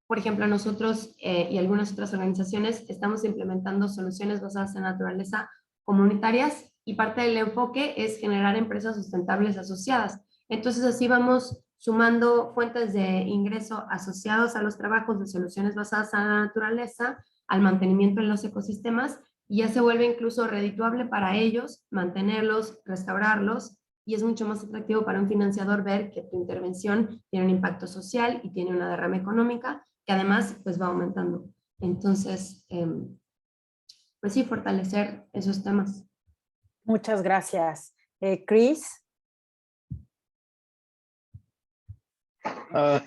por ejemplo, nosotros y algunas otras organizaciones estamos implementando soluciones basadas en naturaleza comunitarias, y parte del enfoque es generar empresas sustentables asociadas. Entonces así vamos sumando fuentes de ingreso asociados a los trabajos de soluciones basadas en la naturaleza, al mantenimiento en los ecosistemas, y ya se vuelve incluso redituable para ellos mantenerlos, restaurarlos, y es mucho más atractivo para un financiador ver que tu intervención tiene un impacto social y tiene una derrama económica que además pues va aumentando. Entonces, pues sí, fortalecer esos temas. Muchas gracias. Chris.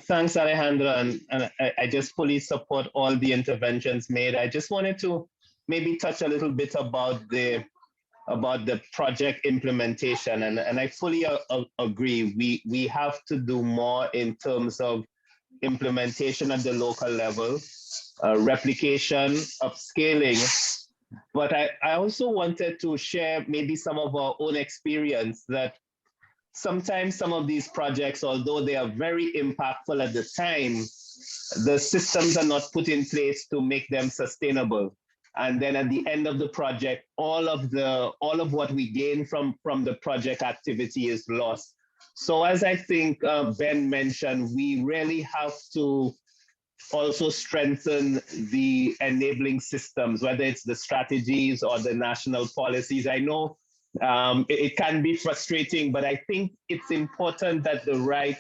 Thanks, Alejandra, and I just fully support all the interventions made. I just wanted to maybe touch a little bit about the project implementation, and I fully agree. We have to do more in terms of implementation at the local level, replication, upscaling. But I also wanted to share maybe some of our own experience that sometimes some of these projects, although they are very impactful at the time, the systems are not put in place to make them sustainable. And then at the end of the project, all of what we gain from the project activity is lost. So as I think Ben mentioned, we really have to also strengthen the enabling systems, whether it's the strategies or the national policies. I know it can be frustrating, but I think it's important that the right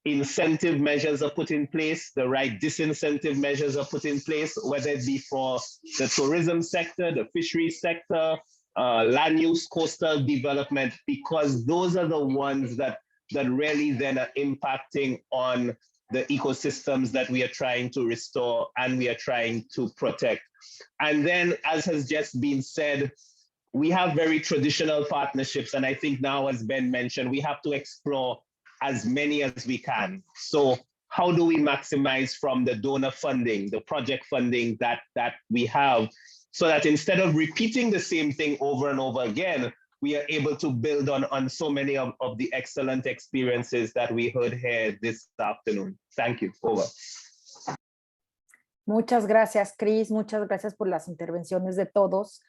incentive measures are put in place, the right disincentive measures are put in place, whether it be for the tourism sector, the fisheries sector, land use, coastal development, because those are the ones that really then are impacting on the ecosystems that we are trying to restore and we are trying to protect. And then, as has just been said, we have very traditional partnerships. And I think now, as Ben mentioned, we have to explore as many as we can. So how do we maximize from the donor funding, the project funding that we have, so that instead of repeating the same thing over and over again, we are able to build on so many of the excellent experiences that we heard here this afternoon. Thank you. Over. Muchas gracias, Chris. Muchas gracias por las intervenciones de todos.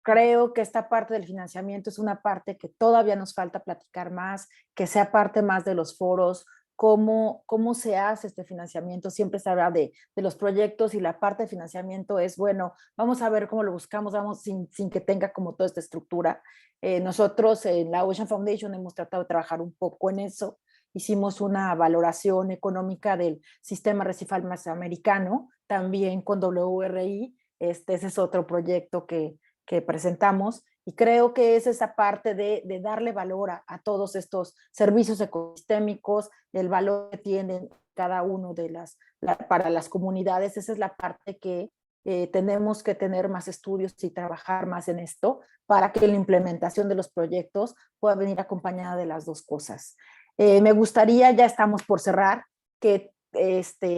Creo que esta parte del financiamiento es una parte que todavía nos falta platicar más, que sea parte más de los foros. ¿Cómo se hace este financiamiento? Siempre se habla de los proyectos, y la parte de financiamiento es, bueno, vamos a ver cómo lo buscamos, vamos sin que tenga como toda esta estructura. Nosotros en la Ocean Foundation hemos tratado de trabajar un poco en eso. Hicimos una valoración económica del sistema recifal mesoamericano, también con WRI. Ese es otro proyecto que presentamos, y creo que es esa parte de darle valor a todos estos servicios ecosistémicos, el valor que tienen cada uno para las comunidades. Esa es la parte que tenemos que tener más estudios y trabajar más en esto, para que la implementación de los proyectos pueda venir acompañada de las dos cosas. Me gustaría, ya estamos por cerrar, que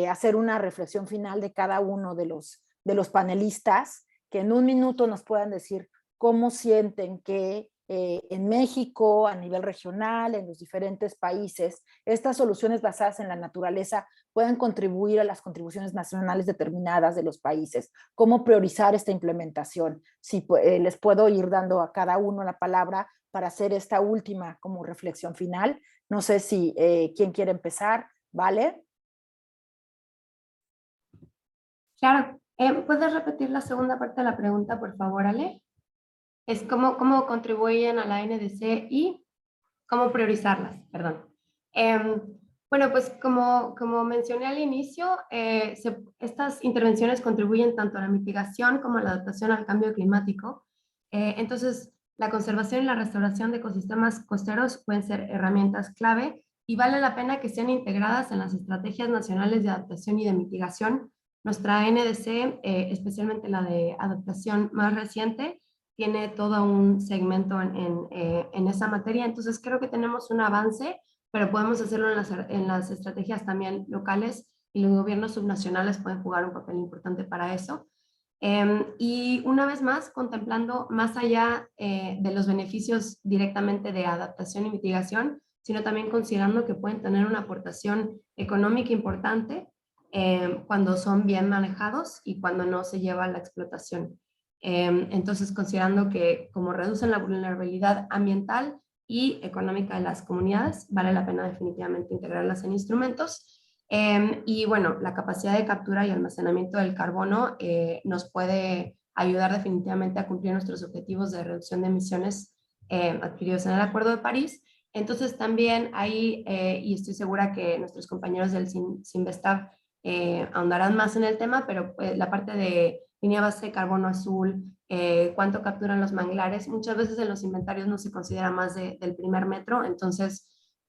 hacer una reflexión final de cada uno de los panelistas, que en un minuto nos puedan decir cómo sienten que en México, a nivel regional, en los diferentes países, estas soluciones basadas en la naturaleza pueden contribuir a las contribuciones nacionales determinadas de los países. ¿Cómo priorizar esta implementación? Si les puedo ir dando a cada uno la palabra para hacer esta última como reflexión final. No sé si quién quiere empezar. ¿Vale? Claro. ¿Puedes repetir la segunda parte de la pregunta, por favor, Ale? Es cómo contribuyen a la NDC y cómo priorizarlas, perdón. Bueno, pues como mencioné al inicio, estas intervenciones contribuyen tanto a la mitigación como a la adaptación al cambio climático. Entonces, la conservación y la restauración de ecosistemas costeros pueden ser herramientas clave, y vale la pena que sean integradas en las estrategias nacionales de adaptación y de mitigación. Nuestra NDC, especialmente la de adaptación más reciente, tiene todo un segmento en esa materia. Entonces creo que tenemos un avance, pero podemos hacerlo en las estrategias también locales, y los gobiernos subnacionales pueden jugar un papel importante para eso. Y una vez más, contemplando más allá de los beneficios directamente de adaptación y mitigación, sino también considerando que pueden tener una aportación económica importante cuando son bien manejados y cuando no se lleva a la explotación. Entonces, considerando que como reducen la vulnerabilidad ambiental y económica de las comunidades, vale la pena definitivamente integrarlas en instrumentos. Y bueno, la capacidad de captura y almacenamiento del carbono nos puede ayudar definitivamente a cumplir nuestros objetivos de reducción de emisiones adquiridos en el Acuerdo de París. Entonces también ahí, y estoy segura que nuestros compañeros del Sinvestav ahondarán más en el tema, pero la parte de línea base de carbono azul, cuánto capturan los manglares, muchas veces en los inventarios no se considera más del primer metro, entonces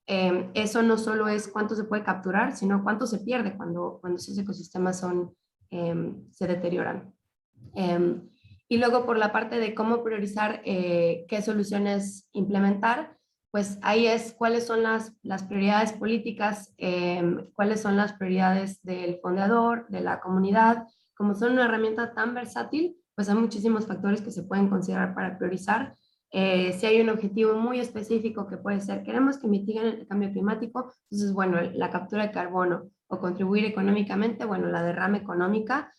eso no solo es cuánto se puede capturar, sino cuánto se pierde cuando esos ecosistemas se deterioran. Y luego por la parte de cómo priorizar qué soluciones implementar, pues ahí es cuáles son las prioridades políticas, cuáles son las prioridades del fondeador, de la comunidad. Como son una herramienta tan versátil, pues hay muchísimos factores que se pueden considerar para priorizar. Si hay un objetivo muy específico que puede ser, queremos que mitiguen el cambio climático, entonces, bueno, la captura de carbono o contribuir económicamente, bueno, la derrama económica,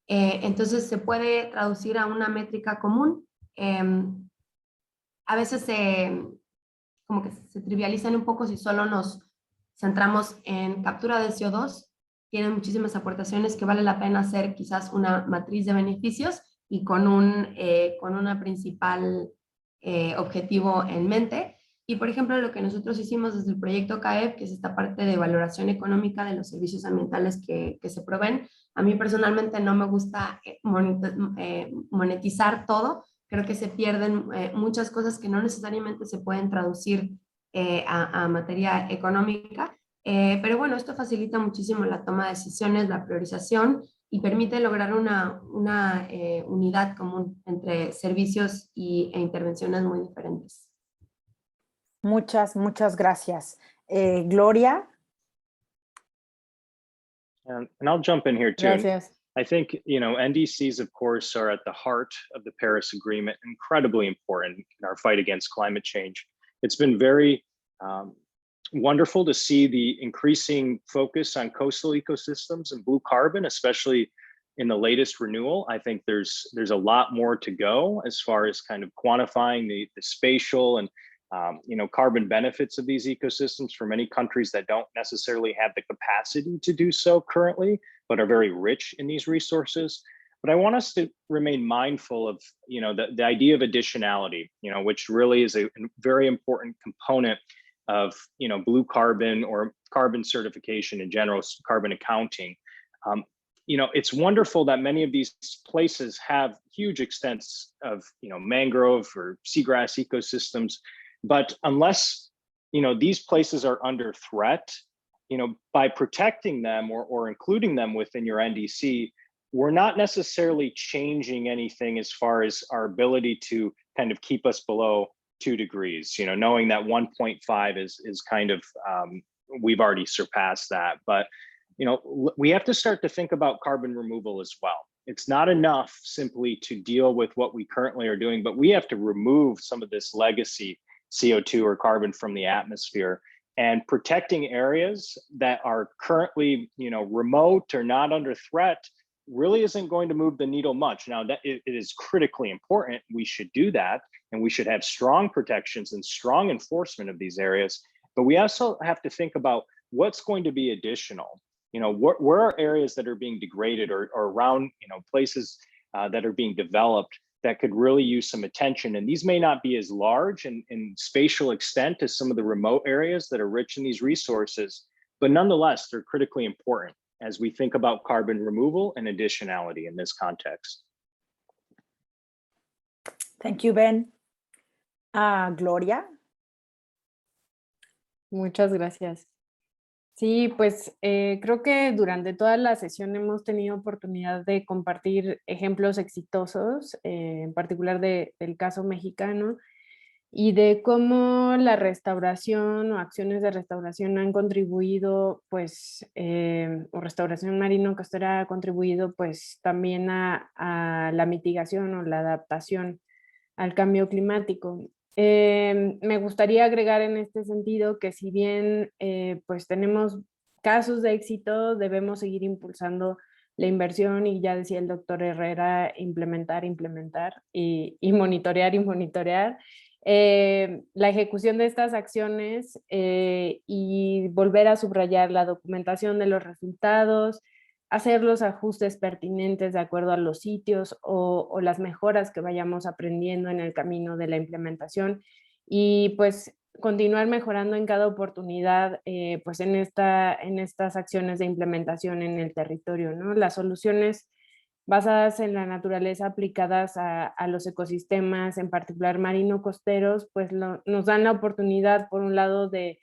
entonces se puede traducir a una métrica común. A veces como que se trivializan un poco si solo nos centramos en captura de CO2, tienen muchísimas aportaciones que vale la pena hacer quizás una matriz de beneficios y con una principal objetivo en mente. Y por ejemplo, lo que nosotros hicimos desde el proyecto CAEP, que es esta parte de valoración económica de los servicios ambientales que se proveen, a mí personalmente no me gusta monetizar todo, creo que se pierden muchas cosas que no necesariamente se pueden traducir a materia económica, pero bueno, esto facilita muchísimo la toma de decisiones, la priorización y permite lograr una unidad común entre servicios e intervenciones muy diferentes. Muchas gracias. Gloria. And I'll jump in here too. Gracias. I think, NDCs, of course, are at the heart of the Paris Agreement, incredibly important in our fight against climate change. It's been very wonderful to see the increasing focus on coastal ecosystems and blue carbon, especially in the latest renewal. I think there's a lot more to go as far as kind of quantifying the spatial and carbon benefits of these ecosystems for many countries that don't necessarily have the capacity to do so currently, but are very rich in these resources. But I want us to remain mindful of, the idea of additionality, which really is a very important component of, blue carbon or carbon certification in general, carbon accounting. It's wonderful that many of these places have huge extents of, mangrove or seagrass ecosystems. But unless, these places are under threat, by protecting them or including them within your NDC, we're not necessarily changing anything as far as our ability to kind of keep us below 2 degrees, knowing that 1.5 is kind of, we've already surpassed that. But, we have to start to think about carbon removal as well. It's not enough simply to deal with what we currently are doing, but we have to remove some of this legacy CO2 or carbon from the atmosphere, and protecting areas that are currently, remote or not under threat really isn't going to move the needle much. Now, that it is critically important. We should do that, and we should have strong protections and strong enforcement of these areas. But we also have to think about what's going to be additional. Where are areas that are being degraded or around, places that are being developed that could really use some attention. And these may not be as large in spatial extent as some of the remote areas that are rich in these resources, but nonetheless, they're critically important as we think about carbon removal and additionality in this context. Thank you, Ben. Gloria. Muchas gracias. Sí, pues creo que durante toda la sesión hemos tenido oportunidad de compartir ejemplos exitosos, en particular del caso mexicano. y de cómo la restauración o acciones de restauración han contribuido, pues, o restauración marino-costera ha contribuido, pues, también a la mitigación o la adaptación al cambio climático. Me gustaría agregar en este sentido que si bien, pues, tenemos casos de éxito, debemos seguir impulsando la inversión y ya decía el doctor Herrera, implementar y monitorear. La ejecución de estas acciones y volver a subrayar la documentación de los resultados, hacer los ajustes pertinentes de acuerdo a los sitios o las mejoras que vayamos aprendiendo en el camino de la implementación y pues continuar mejorando en cada oportunidad pues en estas acciones de implementación en el territorio, ¿no? Las soluciones basadas en la naturaleza aplicadas a los ecosistemas, en particular marino-costeros, pues nos dan la oportunidad, por un lado, de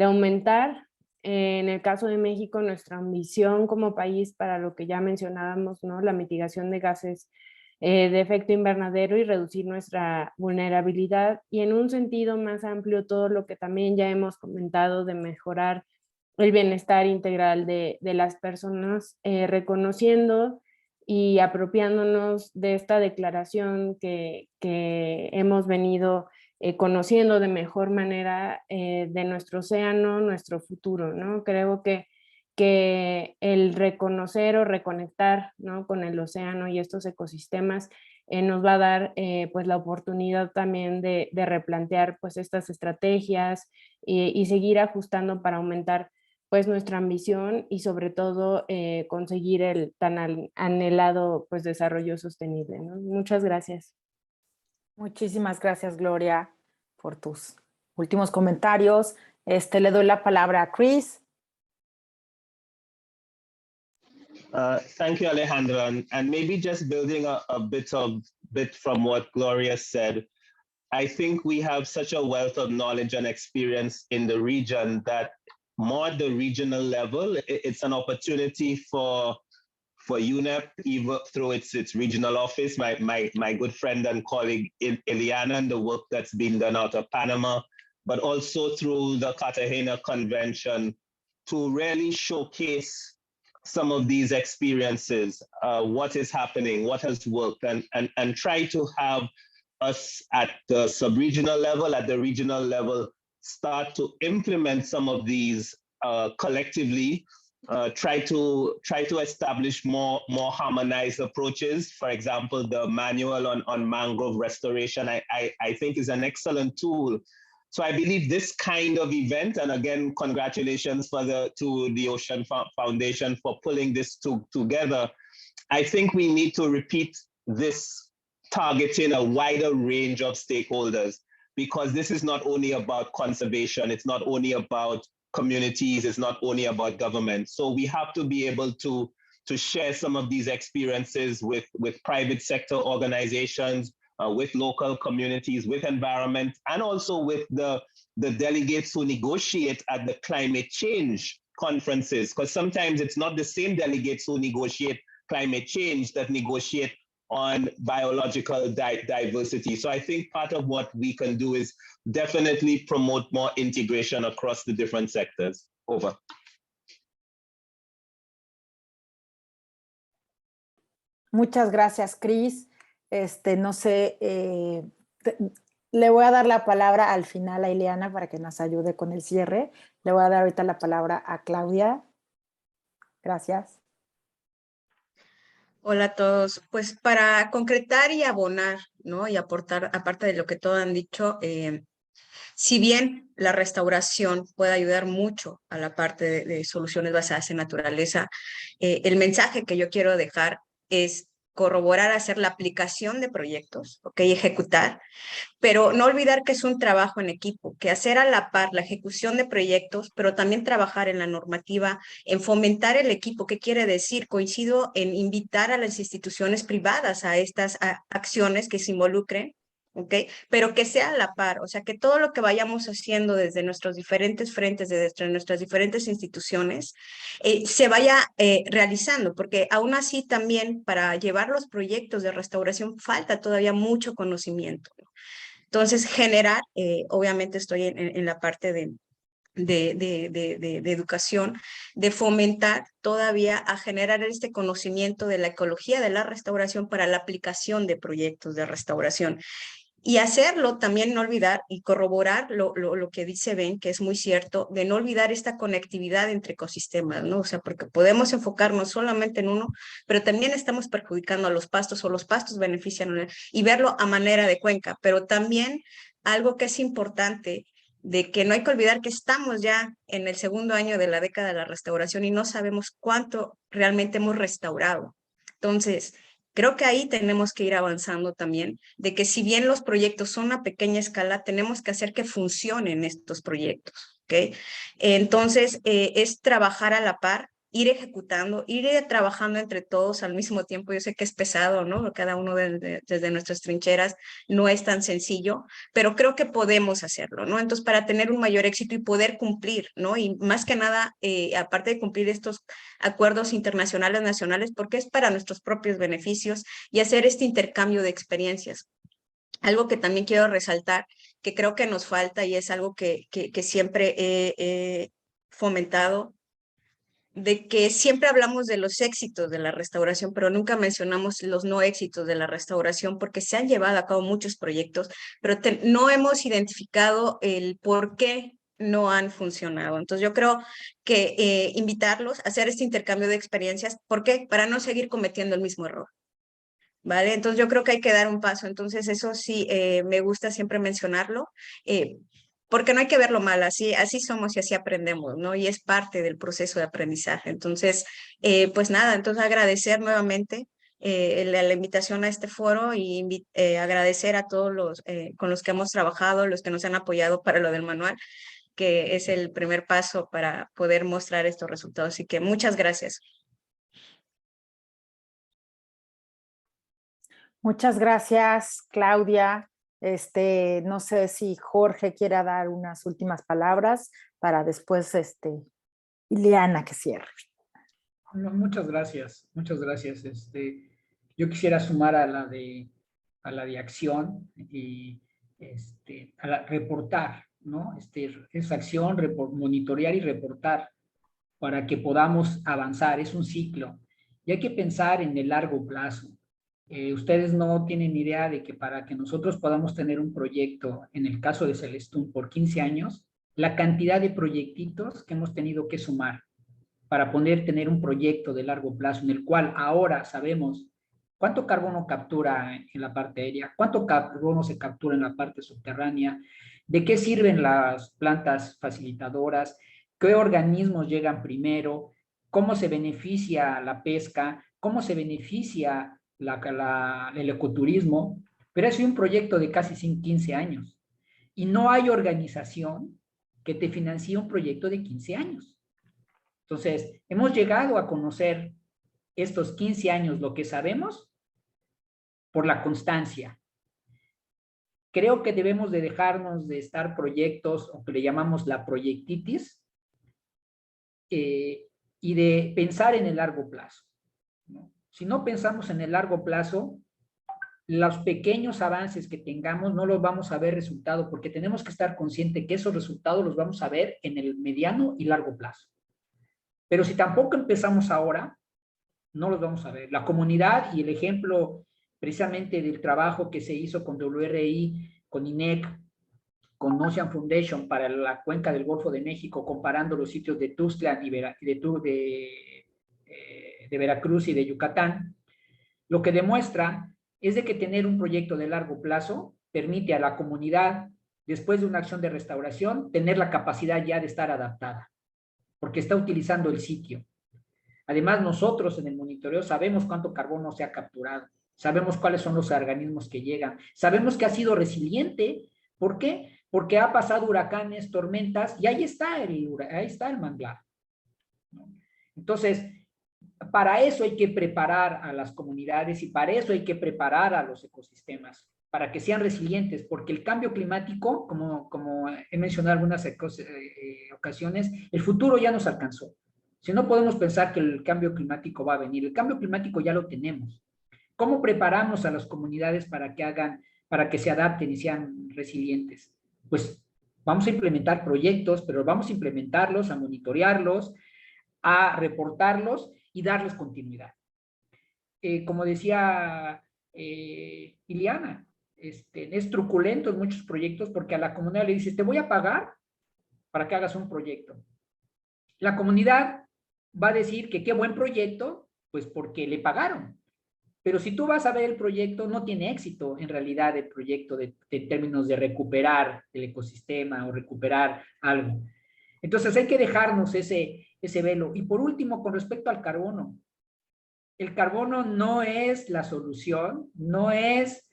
aumentar, en el caso de México, nuestra ambición como país para lo que ya mencionábamos, ¿no? La mitigación de gases de efecto invernadero y reducir nuestra vulnerabilidad, y en un sentido más amplio, todo lo que también ya hemos comentado de mejorar el bienestar integral de las personas, reconociendo y apropiándonos de esta declaración que hemos venido conociendo de mejor manera de nuestro océano, nuestro futuro, ¿no? Creo que el reconocer o reconectar, ¿no?, con el océano y estos ecosistemas nos va a dar pues la oportunidad también de replantear pues estas estrategias y seguir ajustando para aumentar pues nuestra ambición y sobre todo conseguir el tan anhelado pues desarrollo sostenible, ¿no? Muchas gracias. Muchísimas gracias, Gloria, por tus últimos comentarios. Le doy la palabra a Chris. Thank you, Alejandra. And maybe just building a bit from what Gloria said, I think we have such a wealth of knowledge and experience in the region that more at the regional level, it's an opportunity for UNEP, even through its regional office, my good friend and colleague Ileana, and the work that's been done out of Panama, but also through the Cartagena Convention to really showcase some of these experiences, what is happening, what has worked, and try to have us at the sub-regional level, at the regional level, start to implement some of these collectively, try to establish more harmonized approaches. For example, the manual on mangrove restoration, I think is an excellent tool. So I believe this kind of event, and again, congratulations to the Ocean Foundation for pulling this together. I think we need to repeat this, targeting a wider range of stakeholders, because this is not only about conservation, it's not only about communities, it's not only about government. So we have to be able to share some of these experiences with private sector organizations, with local communities, with environment, and also with the delegates who negotiate at the climate change conferences, because sometimes it's not the same delegates who negotiate climate change that negotiate on biological diversity. So I think part of what we can do is definitely promote more integration across the different sectors. Over. Muchas gracias, Chris. No sé, le voy a dar la palabra al final a Ileana para que nos ayude con el cierre. Le voy a dar ahorita la palabra a Claudia. Gracias. Hola a todos. Pues para concretar y abonar, ¿no? Y aportar, aparte de lo que todos han dicho, si bien la restauración puede ayudar mucho a la parte de soluciones basadas en naturaleza, el mensaje que yo quiero dejar es corroborar, hacer la aplicación de proyectos, ¿ok? Ejecutar, pero no olvidar que es un trabajo en equipo, que hacer a la par la ejecución de proyectos, pero también trabajar en la normativa, en fomentar el equipo. ¿Qué quiere decir? Coincido en invitar a las instituciones privadas a estas acciones que se involucren, ¿ok? Pero que sea a la par, o sea, que todo lo que vayamos haciendo desde nuestros diferentes frentes, desde nuestras diferentes instituciones, se vaya realizando, porque aún así también para llevar los proyectos de restauración falta todavía mucho conocimiento, ¿no? Entonces, generar, obviamente estoy en la parte de educación, de fomentar todavía a generar este conocimiento de la ecología de la restauración para la aplicación de proyectos de restauración. Y hacerlo también, no olvidar y corroborar lo que dice Ben, que es muy cierto, de no olvidar esta conectividad entre ecosistemas, ¿no? O sea, porque podemos enfocarnos solamente en uno, pero también estamos perjudicando a los pastos o los pastos benefician y verlo a manera de cuenca. Pero también algo que es importante, de que no hay que olvidar que estamos ya en el segundo año de la década de la restauración y no sabemos cuánto realmente hemos restaurado. Entonces, creo que ahí tenemos que ir avanzando también, de que si bien los proyectos son a pequeña escala, tenemos que hacer que funcionen estos proyectos, ¿ok? Entonces, es trabajar a la par, ir ejecutando, ir trabajando entre todos al mismo tiempo. Yo sé que es pesado, ¿no? Cada uno desde nuestras trincheras no es tan sencillo, pero creo que podemos hacerlo, ¿no? Entonces, para tener un mayor éxito y poder cumplir, ¿no? Y más que nada, aparte de cumplir estos acuerdos internacionales, nacionales, porque es para nuestros propios beneficios y hacer este intercambio de experiencias. Algo que también quiero resaltar, que creo que nos falta y es algo que siempre he fomentado, de que siempre hablamos de los éxitos de la restauración, pero nunca mencionamos los no éxitos de la restauración, porque se han llevado a cabo muchos proyectos, pero no hemos identificado el por qué no han funcionado. Entonces yo creo que invitarlos a hacer este intercambio de experiencias, ¿por qué? Para no seguir cometiendo el mismo error. ¿Vale? Entonces yo creo que hay que dar un paso. Entonces eso sí, me gusta siempre mencionarlo, porque no hay que verlo mal, así somos y así aprendemos, ¿no? Y es parte del proceso de aprendizaje. Entonces, pues nada, entonces agradecer nuevamente la invitación a este foro y agradecer a todos los con los que hemos trabajado, los que nos han apoyado para lo del manual, que es el primer paso para poder mostrar estos resultados. Así que muchas gracias. Muchas gracias, Claudia. No sé si Jorge quiera dar unas últimas palabras para después, Ileana que cierre. No, muchas gracias, muchas gracias. Yo quisiera sumar a la de acción y a reportar, ¿no? Esa acción, monitorear y reportar para que podamos avanzar. Es un ciclo y hay que pensar en el largo plazo. Ustedes no tienen idea de que para que nosotros podamos tener un proyecto, en el caso de Celestún, por 15 años, la cantidad de proyectitos que hemos tenido que sumar para poder tener un proyecto de largo plazo en el cual ahora sabemos cuánto carbono captura en la parte aérea, cuánto carbono se captura en la parte subterránea, de qué sirven las plantas facilitadoras, qué organismos llegan primero, cómo se beneficia la pesca, cómo se beneficia el ecoturismo, pero es un proyecto de casi 15 años y no hay organización que te financie un proyecto de 15 años. Entonces, hemos llegado a conocer estos 15 años lo que sabemos por la constancia. Creo que debemos de dejarnos de estar proyectos, o que le llamamos la proyectitis, y de pensar en el largo plazo, ¿no? Si no pensamos en el largo plazo, los pequeños avances que tengamos no los vamos a ver resultado, porque tenemos que estar conscientes que esos resultados los vamos a ver en el mediano y largo plazo. Pero si tampoco empezamos ahora, no los vamos a ver. La comunidad y el ejemplo precisamente del trabajo que se hizo con WRI, con INEC, con Ocean Foundation para la cuenca del Golfo de México, comparando los sitios de Tuxtlan y de Veracruz y de Yucatán, lo que demuestra es de que tener un proyecto de largo plazo permite a la comunidad, después de una acción de restauración, tener la capacidad ya de estar adaptada, porque está utilizando el sitio. Además, nosotros en el monitoreo sabemos cuánto carbono se ha capturado, sabemos cuáles son los organismos que llegan, sabemos que ha sido resiliente. ¿Por qué? Porque ha pasado huracanes, tormentas, y ahí está el manglar. Entonces, para eso hay que preparar a las comunidades y para eso hay que preparar a los ecosistemas, para que sean resilientes, porque el cambio climático, como he mencionado en algunas ocasiones, el futuro ya nos alcanzó. Si no podemos pensar que el cambio climático va a venir, el cambio climático ya lo tenemos. ¿Cómo preparamos a las comunidades para que hagan para que se adapten y sean resilientes. Pues vamos a implementar proyectos, pero vamos a implementarlos, a monitorearlos, a reportarlos y darles continuidad. Como decía Iliana, es truculento en muchos proyectos porque a la comunidad le dices, te voy a pagar para que hagas un proyecto. La comunidad va a decir que qué buen proyecto, pues porque le pagaron. Pero si tú vas a ver el proyecto, no tiene éxito en realidad el proyecto de términos de recuperar el ecosistema o recuperar algo. Entonces hay que dejarnos ese velo. Y por último, con respecto al carbono. El carbono no es la solución, no es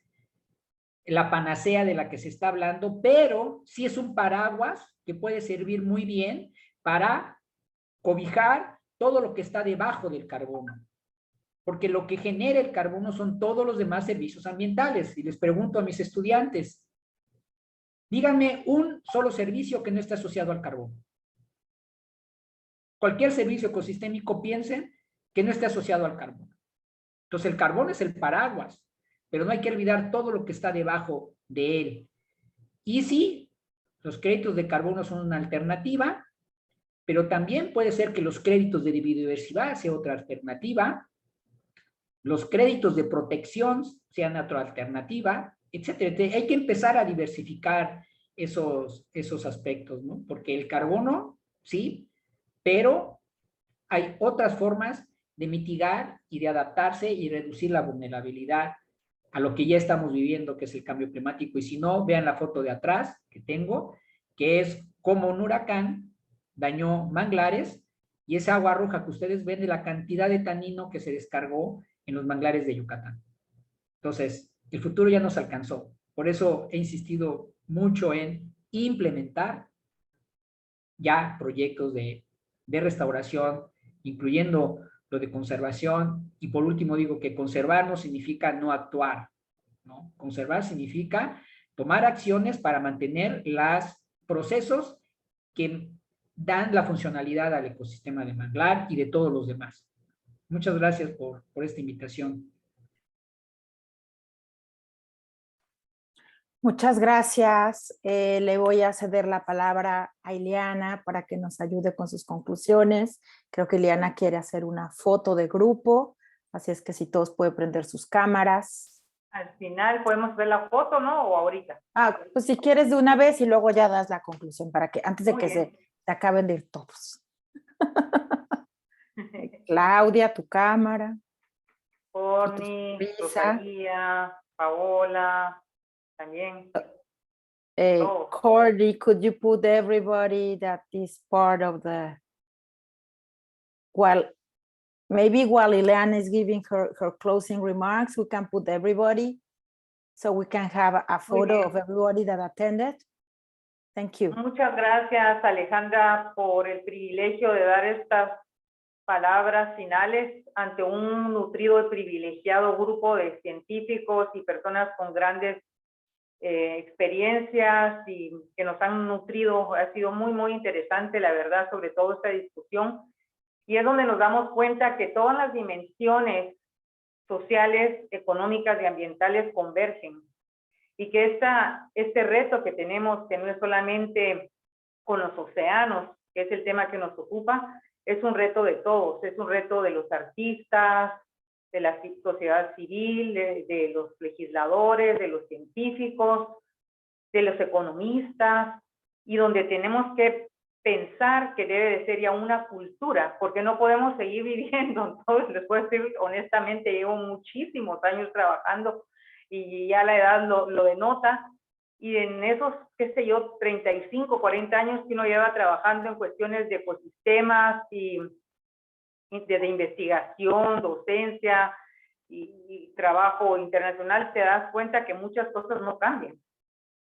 la panacea de la que se está hablando, pero sí es un paraguas que puede servir muy bien para cobijar todo lo que está debajo del carbono. Porque lo que genera el carbono son todos los demás servicios ambientales. Y les pregunto a mis estudiantes, díganme un solo servicio que no esté asociado al carbono. Cualquier servicio ecosistémico, piensen que no esté asociado al carbono. Entonces el carbono es el paraguas, pero no hay que olvidar todo lo que está debajo de él. Y sí, los créditos de carbono son una alternativa, pero también puede ser que los créditos de biodiversidad sea otra alternativa, los créditos de protección sean otra alternativa, etcétera. Hay que empezar a diversificar esos aspectos, ¿no? Porque el carbono, sí, pero hay otras formas de mitigar y de adaptarse y reducir la vulnerabilidad a lo que ya estamos viviendo, que es el cambio climático. Y si no, vean la foto de atrás que tengo, que es como un huracán dañó manglares, y esa agua roja que ustedes ven de la cantidad de tanino que se descargó en los manglares de Yucatán. Entonces, el futuro ya nos alcanzó. Por eso he insistido mucho en implementar ya proyectos de restauración, incluyendo lo de conservación. Y por último digo que conservar no significa no actuar, ¿no? Conservar significa tomar acciones para mantener los procesos que dan la funcionalidad al ecosistema de manglar y de todos los demás. Muchas gracias por esta invitación. Muchas gracias. Le voy a ceder la palabra a Ileana para que nos ayude con sus conclusiones. Creo que Ileana quiere hacer una foto de grupo, así es que si todos pueden prender sus cámaras. Al final podemos ver la foto, ¿no? O ahorita. Pues si quieres de una vez y luego ya das la conclusión para que antes de Muy que bien. se acaben de ir todos. Claudia, tu cámara. Connie, Risa. Rosalía, Paola, también. Todos. Cordy, could you put everybody that is part of the, maybe while Ileana is giving her closing remarks, we can put everybody so we can have a photo of everybody that attended. Thank you. Muchas gracias, Alejandra, por el privilegio de dar estas palabras finales ante un nutrido y privilegiado grupo de científicos y personas con grandes experiencias y que nos han nutrido. Ha sido muy, muy interesante, la verdad, sobre todo esta discusión. Y es donde nos damos cuenta que todas las dimensiones sociales, económicas y ambientales convergen. Y que este reto que tenemos, que no es solamente con los océanos, que es el tema que nos ocupa, es un reto de todos, es un reto de los artistas, de la sociedad civil, de los legisladores, de los científicos, de los economistas, y donde tenemos que pensar que debe de ser ya una cultura, porque no podemos seguir viviendo. Entonces, les puedo decir honestamente, llevo muchísimos años trabajando y ya la edad lo denota, y en esos, qué sé yo, 35, 40 años que uno lleva trabajando en cuestiones de ecosistemas y de investigación, docencia y trabajo internacional, te das cuenta que muchas cosas no cambian.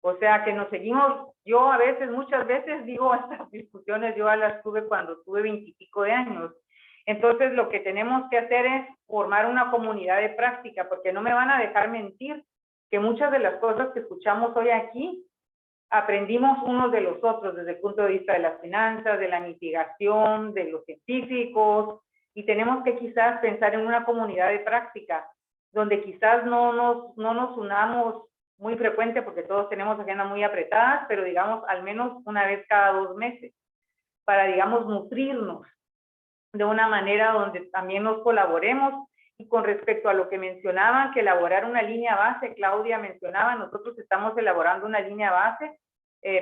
O sea, que nos seguimos, yo a veces, muchas veces digo, estas discusiones yo las tuve cuando tuve 20 y pico de años. Entonces, lo que tenemos que hacer es formar una comunidad de práctica, porque no me van a dejar mentir que muchas de las cosas que escuchamos hoy aquí, aprendimos unos de los otros desde el punto de vista de las finanzas, de la mitigación, de los científicos, y tenemos que quizás pensar en una comunidad de práctica, donde quizás no nos unamos muy frecuente porque todos tenemos agendas muy apretadas, pero digamos al menos una vez cada 2 meses, para, digamos, nutrirnos de una manera donde también nos colaboremos. Y con respecto a lo que mencionaban, que elaborar una línea base, Claudia mencionaba, nosotros estamos elaborando una línea base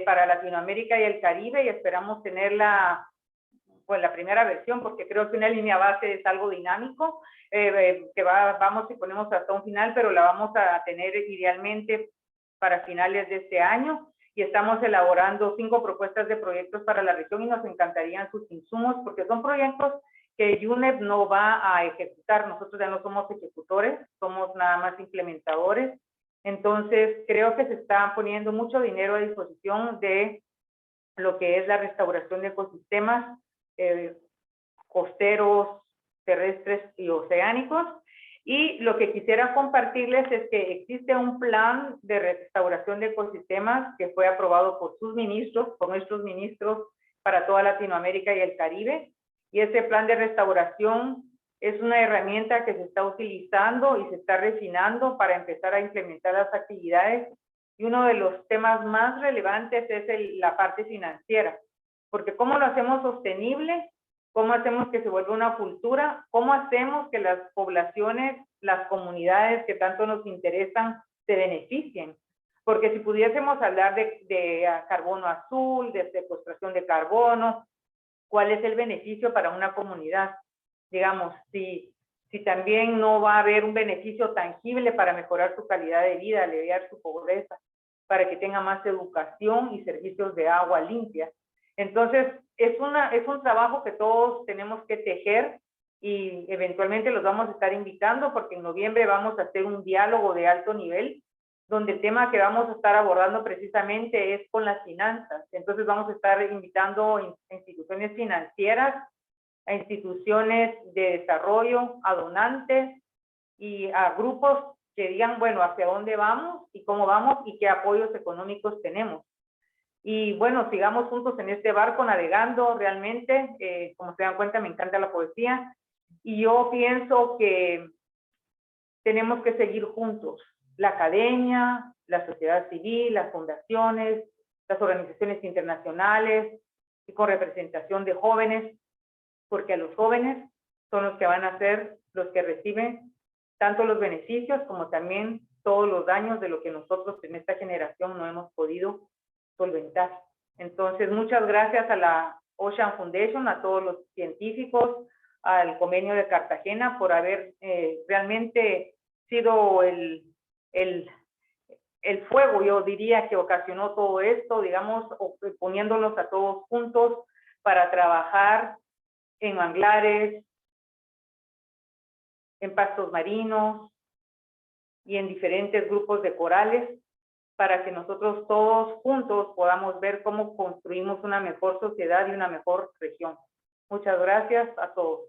para Latinoamérica y el Caribe y esperamos tenerla, pues la primera versión, porque creo que una línea base es algo dinámico, que vamos y ponemos hasta un final, pero la vamos a tener idealmente para finales de este año. Y estamos elaborando 5 propuestas de proyectos para la región y nos encantarían sus insumos, porque son proyectos que UNEP no va a ejecutar. Nosotros ya no somos ejecutores, somos nada más implementadores. Entonces, creo que se está poniendo mucho dinero a disposición de lo que es la restauración de ecosistemas costeros, terrestres y oceánicos. Y lo que quisiera compartirles es que existe un plan de restauración de ecosistemas que fue aprobado por sus ministros, por nuestros ministros para toda Latinoamérica y el Caribe. Y ese plan de restauración es una herramienta que se está utilizando y se está refinando para empezar a implementar las actividades. Y uno de los temas más relevantes es la parte financiera, porque ¿cómo lo hacemos sostenible? ¿Cómo hacemos que se vuelva una cultura? ¿Cómo hacemos que las poblaciones, las comunidades que tanto nos interesan, se beneficien? Porque si pudiésemos hablar de carbono azul, de secuestración de carbono, ¿cuál es el beneficio para una comunidad? Digamos, si también no va a haber un beneficio tangible para mejorar su calidad de vida, aliviar su pobreza, para que tenga más educación y servicios de agua limpia. Entonces, es un trabajo que todos tenemos que tejer y eventualmente los vamos a estar invitando porque en noviembre vamos a hacer un diálogo de alto nivel donde el tema que vamos a estar abordando precisamente es con las finanzas. Entonces vamos a estar invitando a instituciones financieras, a instituciones de desarrollo, a donantes y a grupos que digan, bueno, hacia dónde vamos y cómo vamos y qué apoyos económicos tenemos. Y bueno, sigamos juntos en este barco navegando realmente. Como se dan cuenta, me encanta la poesía. Y yo pienso que tenemos que seguir juntos. La academia, la sociedad civil, las fundaciones, las organizaciones internacionales y con representación de jóvenes, porque a los jóvenes son los que van a ser los que reciben tanto los beneficios como también todos los daños de lo que nosotros en esta generación no hemos podido solventar. Entonces, muchas gracias a la Ocean Foundation, a todos los científicos, al Convenio de Cartagena por haber realmente sido el fuego, yo diría, que ocasionó todo esto, digamos, poniéndonos a todos juntos para trabajar en manglares, en pastos marinos y en diferentes grupos de corales, para que nosotros todos juntos podamos ver cómo construimos una mejor sociedad y una mejor región. Muchas gracias a todos.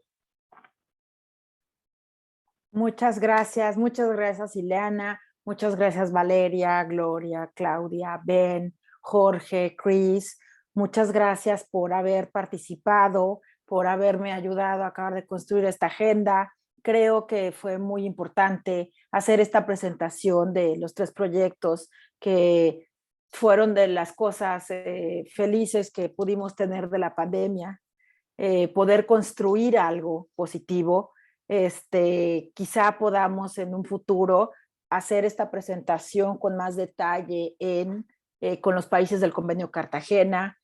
Muchas gracias Ileana, muchas gracias Valeria, Gloria, Claudia, Ben, Jorge, Chris, muchas gracias por haber participado, por haberme ayudado a acabar de construir esta agenda. Creo que fue muy importante hacer esta presentación de los 3 proyectos que fueron de las cosas felices que pudimos tener de la pandemia, poder construir algo positivo. Quizá podamos en un futuro hacer esta presentación con más detalle con los países del Convenio Cartagena,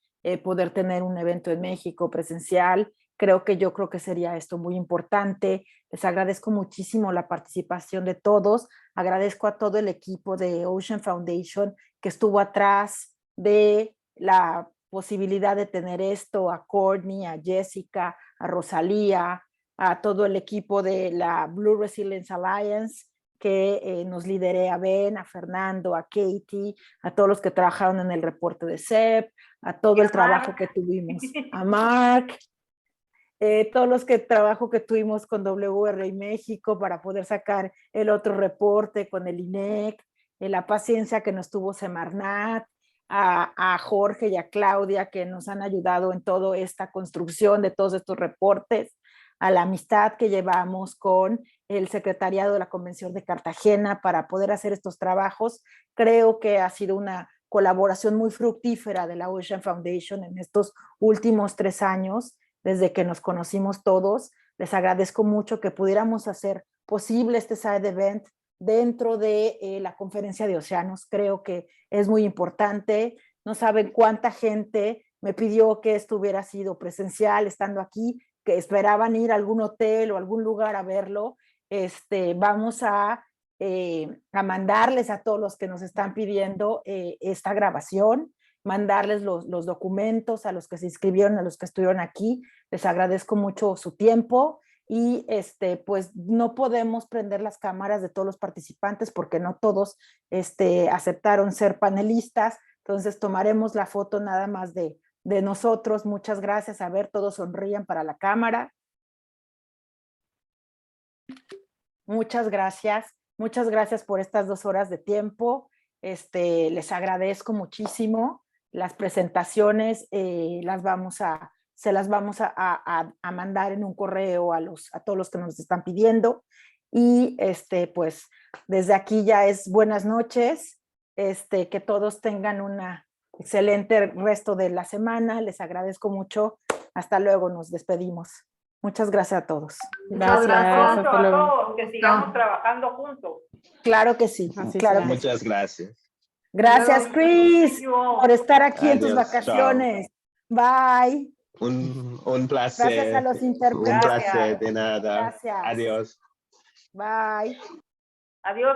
poder tener un evento en México presencial. Yo creo que sería esto muy importante. Les agradezco muchísimo la participación de todos. Agradezco a todo el equipo de Ocean Foundation que estuvo atrás de la posibilidad de tener esto, a Courtney, a Jessica, a Rosalía, a todo el equipo de la Blue Resilience Alliance que nos lideré, a Ben, a Fernando, a Katie, a todos los que trabajaron en el reporte de CEP, a todo el trabajo que tuvimos, a Mark, todos los trabajo que tuvimos con WRI México para poder sacar el otro reporte con el INEC, la paciencia que nos tuvo Semarnat, a Jorge y a Claudia que nos han ayudado en toda esta construcción de todos estos reportes, a la amistad que llevamos con el secretariado de la Convención de Cartagena para poder hacer estos trabajos. Creo que ha sido una colaboración muy fructífera de la Ocean Foundation en estos últimos 3 años, desde que nos conocimos todos. Les agradezco mucho que pudiéramos hacer posible este side event dentro de la conferencia de océanos. Creo que es muy importante. No saben cuánta gente me pidió que esto hubiera sido presencial estando aquí, que esperaban ir a algún hotel o algún lugar a verlo. Vamos a mandarles a todos los que nos están pidiendo esta grabación, mandarles los documentos a los que se inscribieron, a los que estuvieron aquí. Les agradezco mucho su tiempo y pues no podemos prender las cámaras de todos los participantes porque no todos aceptaron ser panelistas. Entonces tomaremos la foto nada más de nosotros. Muchas gracias. A ver, todos sonrían para la cámara. Muchas gracias. Muchas gracias por estas 2 horas de tiempo. Les agradezco muchísimo. Las presentaciones se las vamos a mandar en un correo a todos los que nos están pidiendo. Y pues desde aquí ya es buenas noches. Que todos tengan una excelente resto de la semana. Les agradezco mucho. Hasta luego, nos despedimos. Muchas gracias a todos. Gracias. Hasta Hasta luego. todos, que sigamos trabajando juntos. Claro que sí. Así Claro será. que sí. Muchas gracias. Gracias, Chris, Thank you all. por estar aquí en tus Adiós, vacaciones. Bye. Un placer. Gracias a los Un intérpretes. placer, de nada. Gracias. Adiós. Bye. Adiós.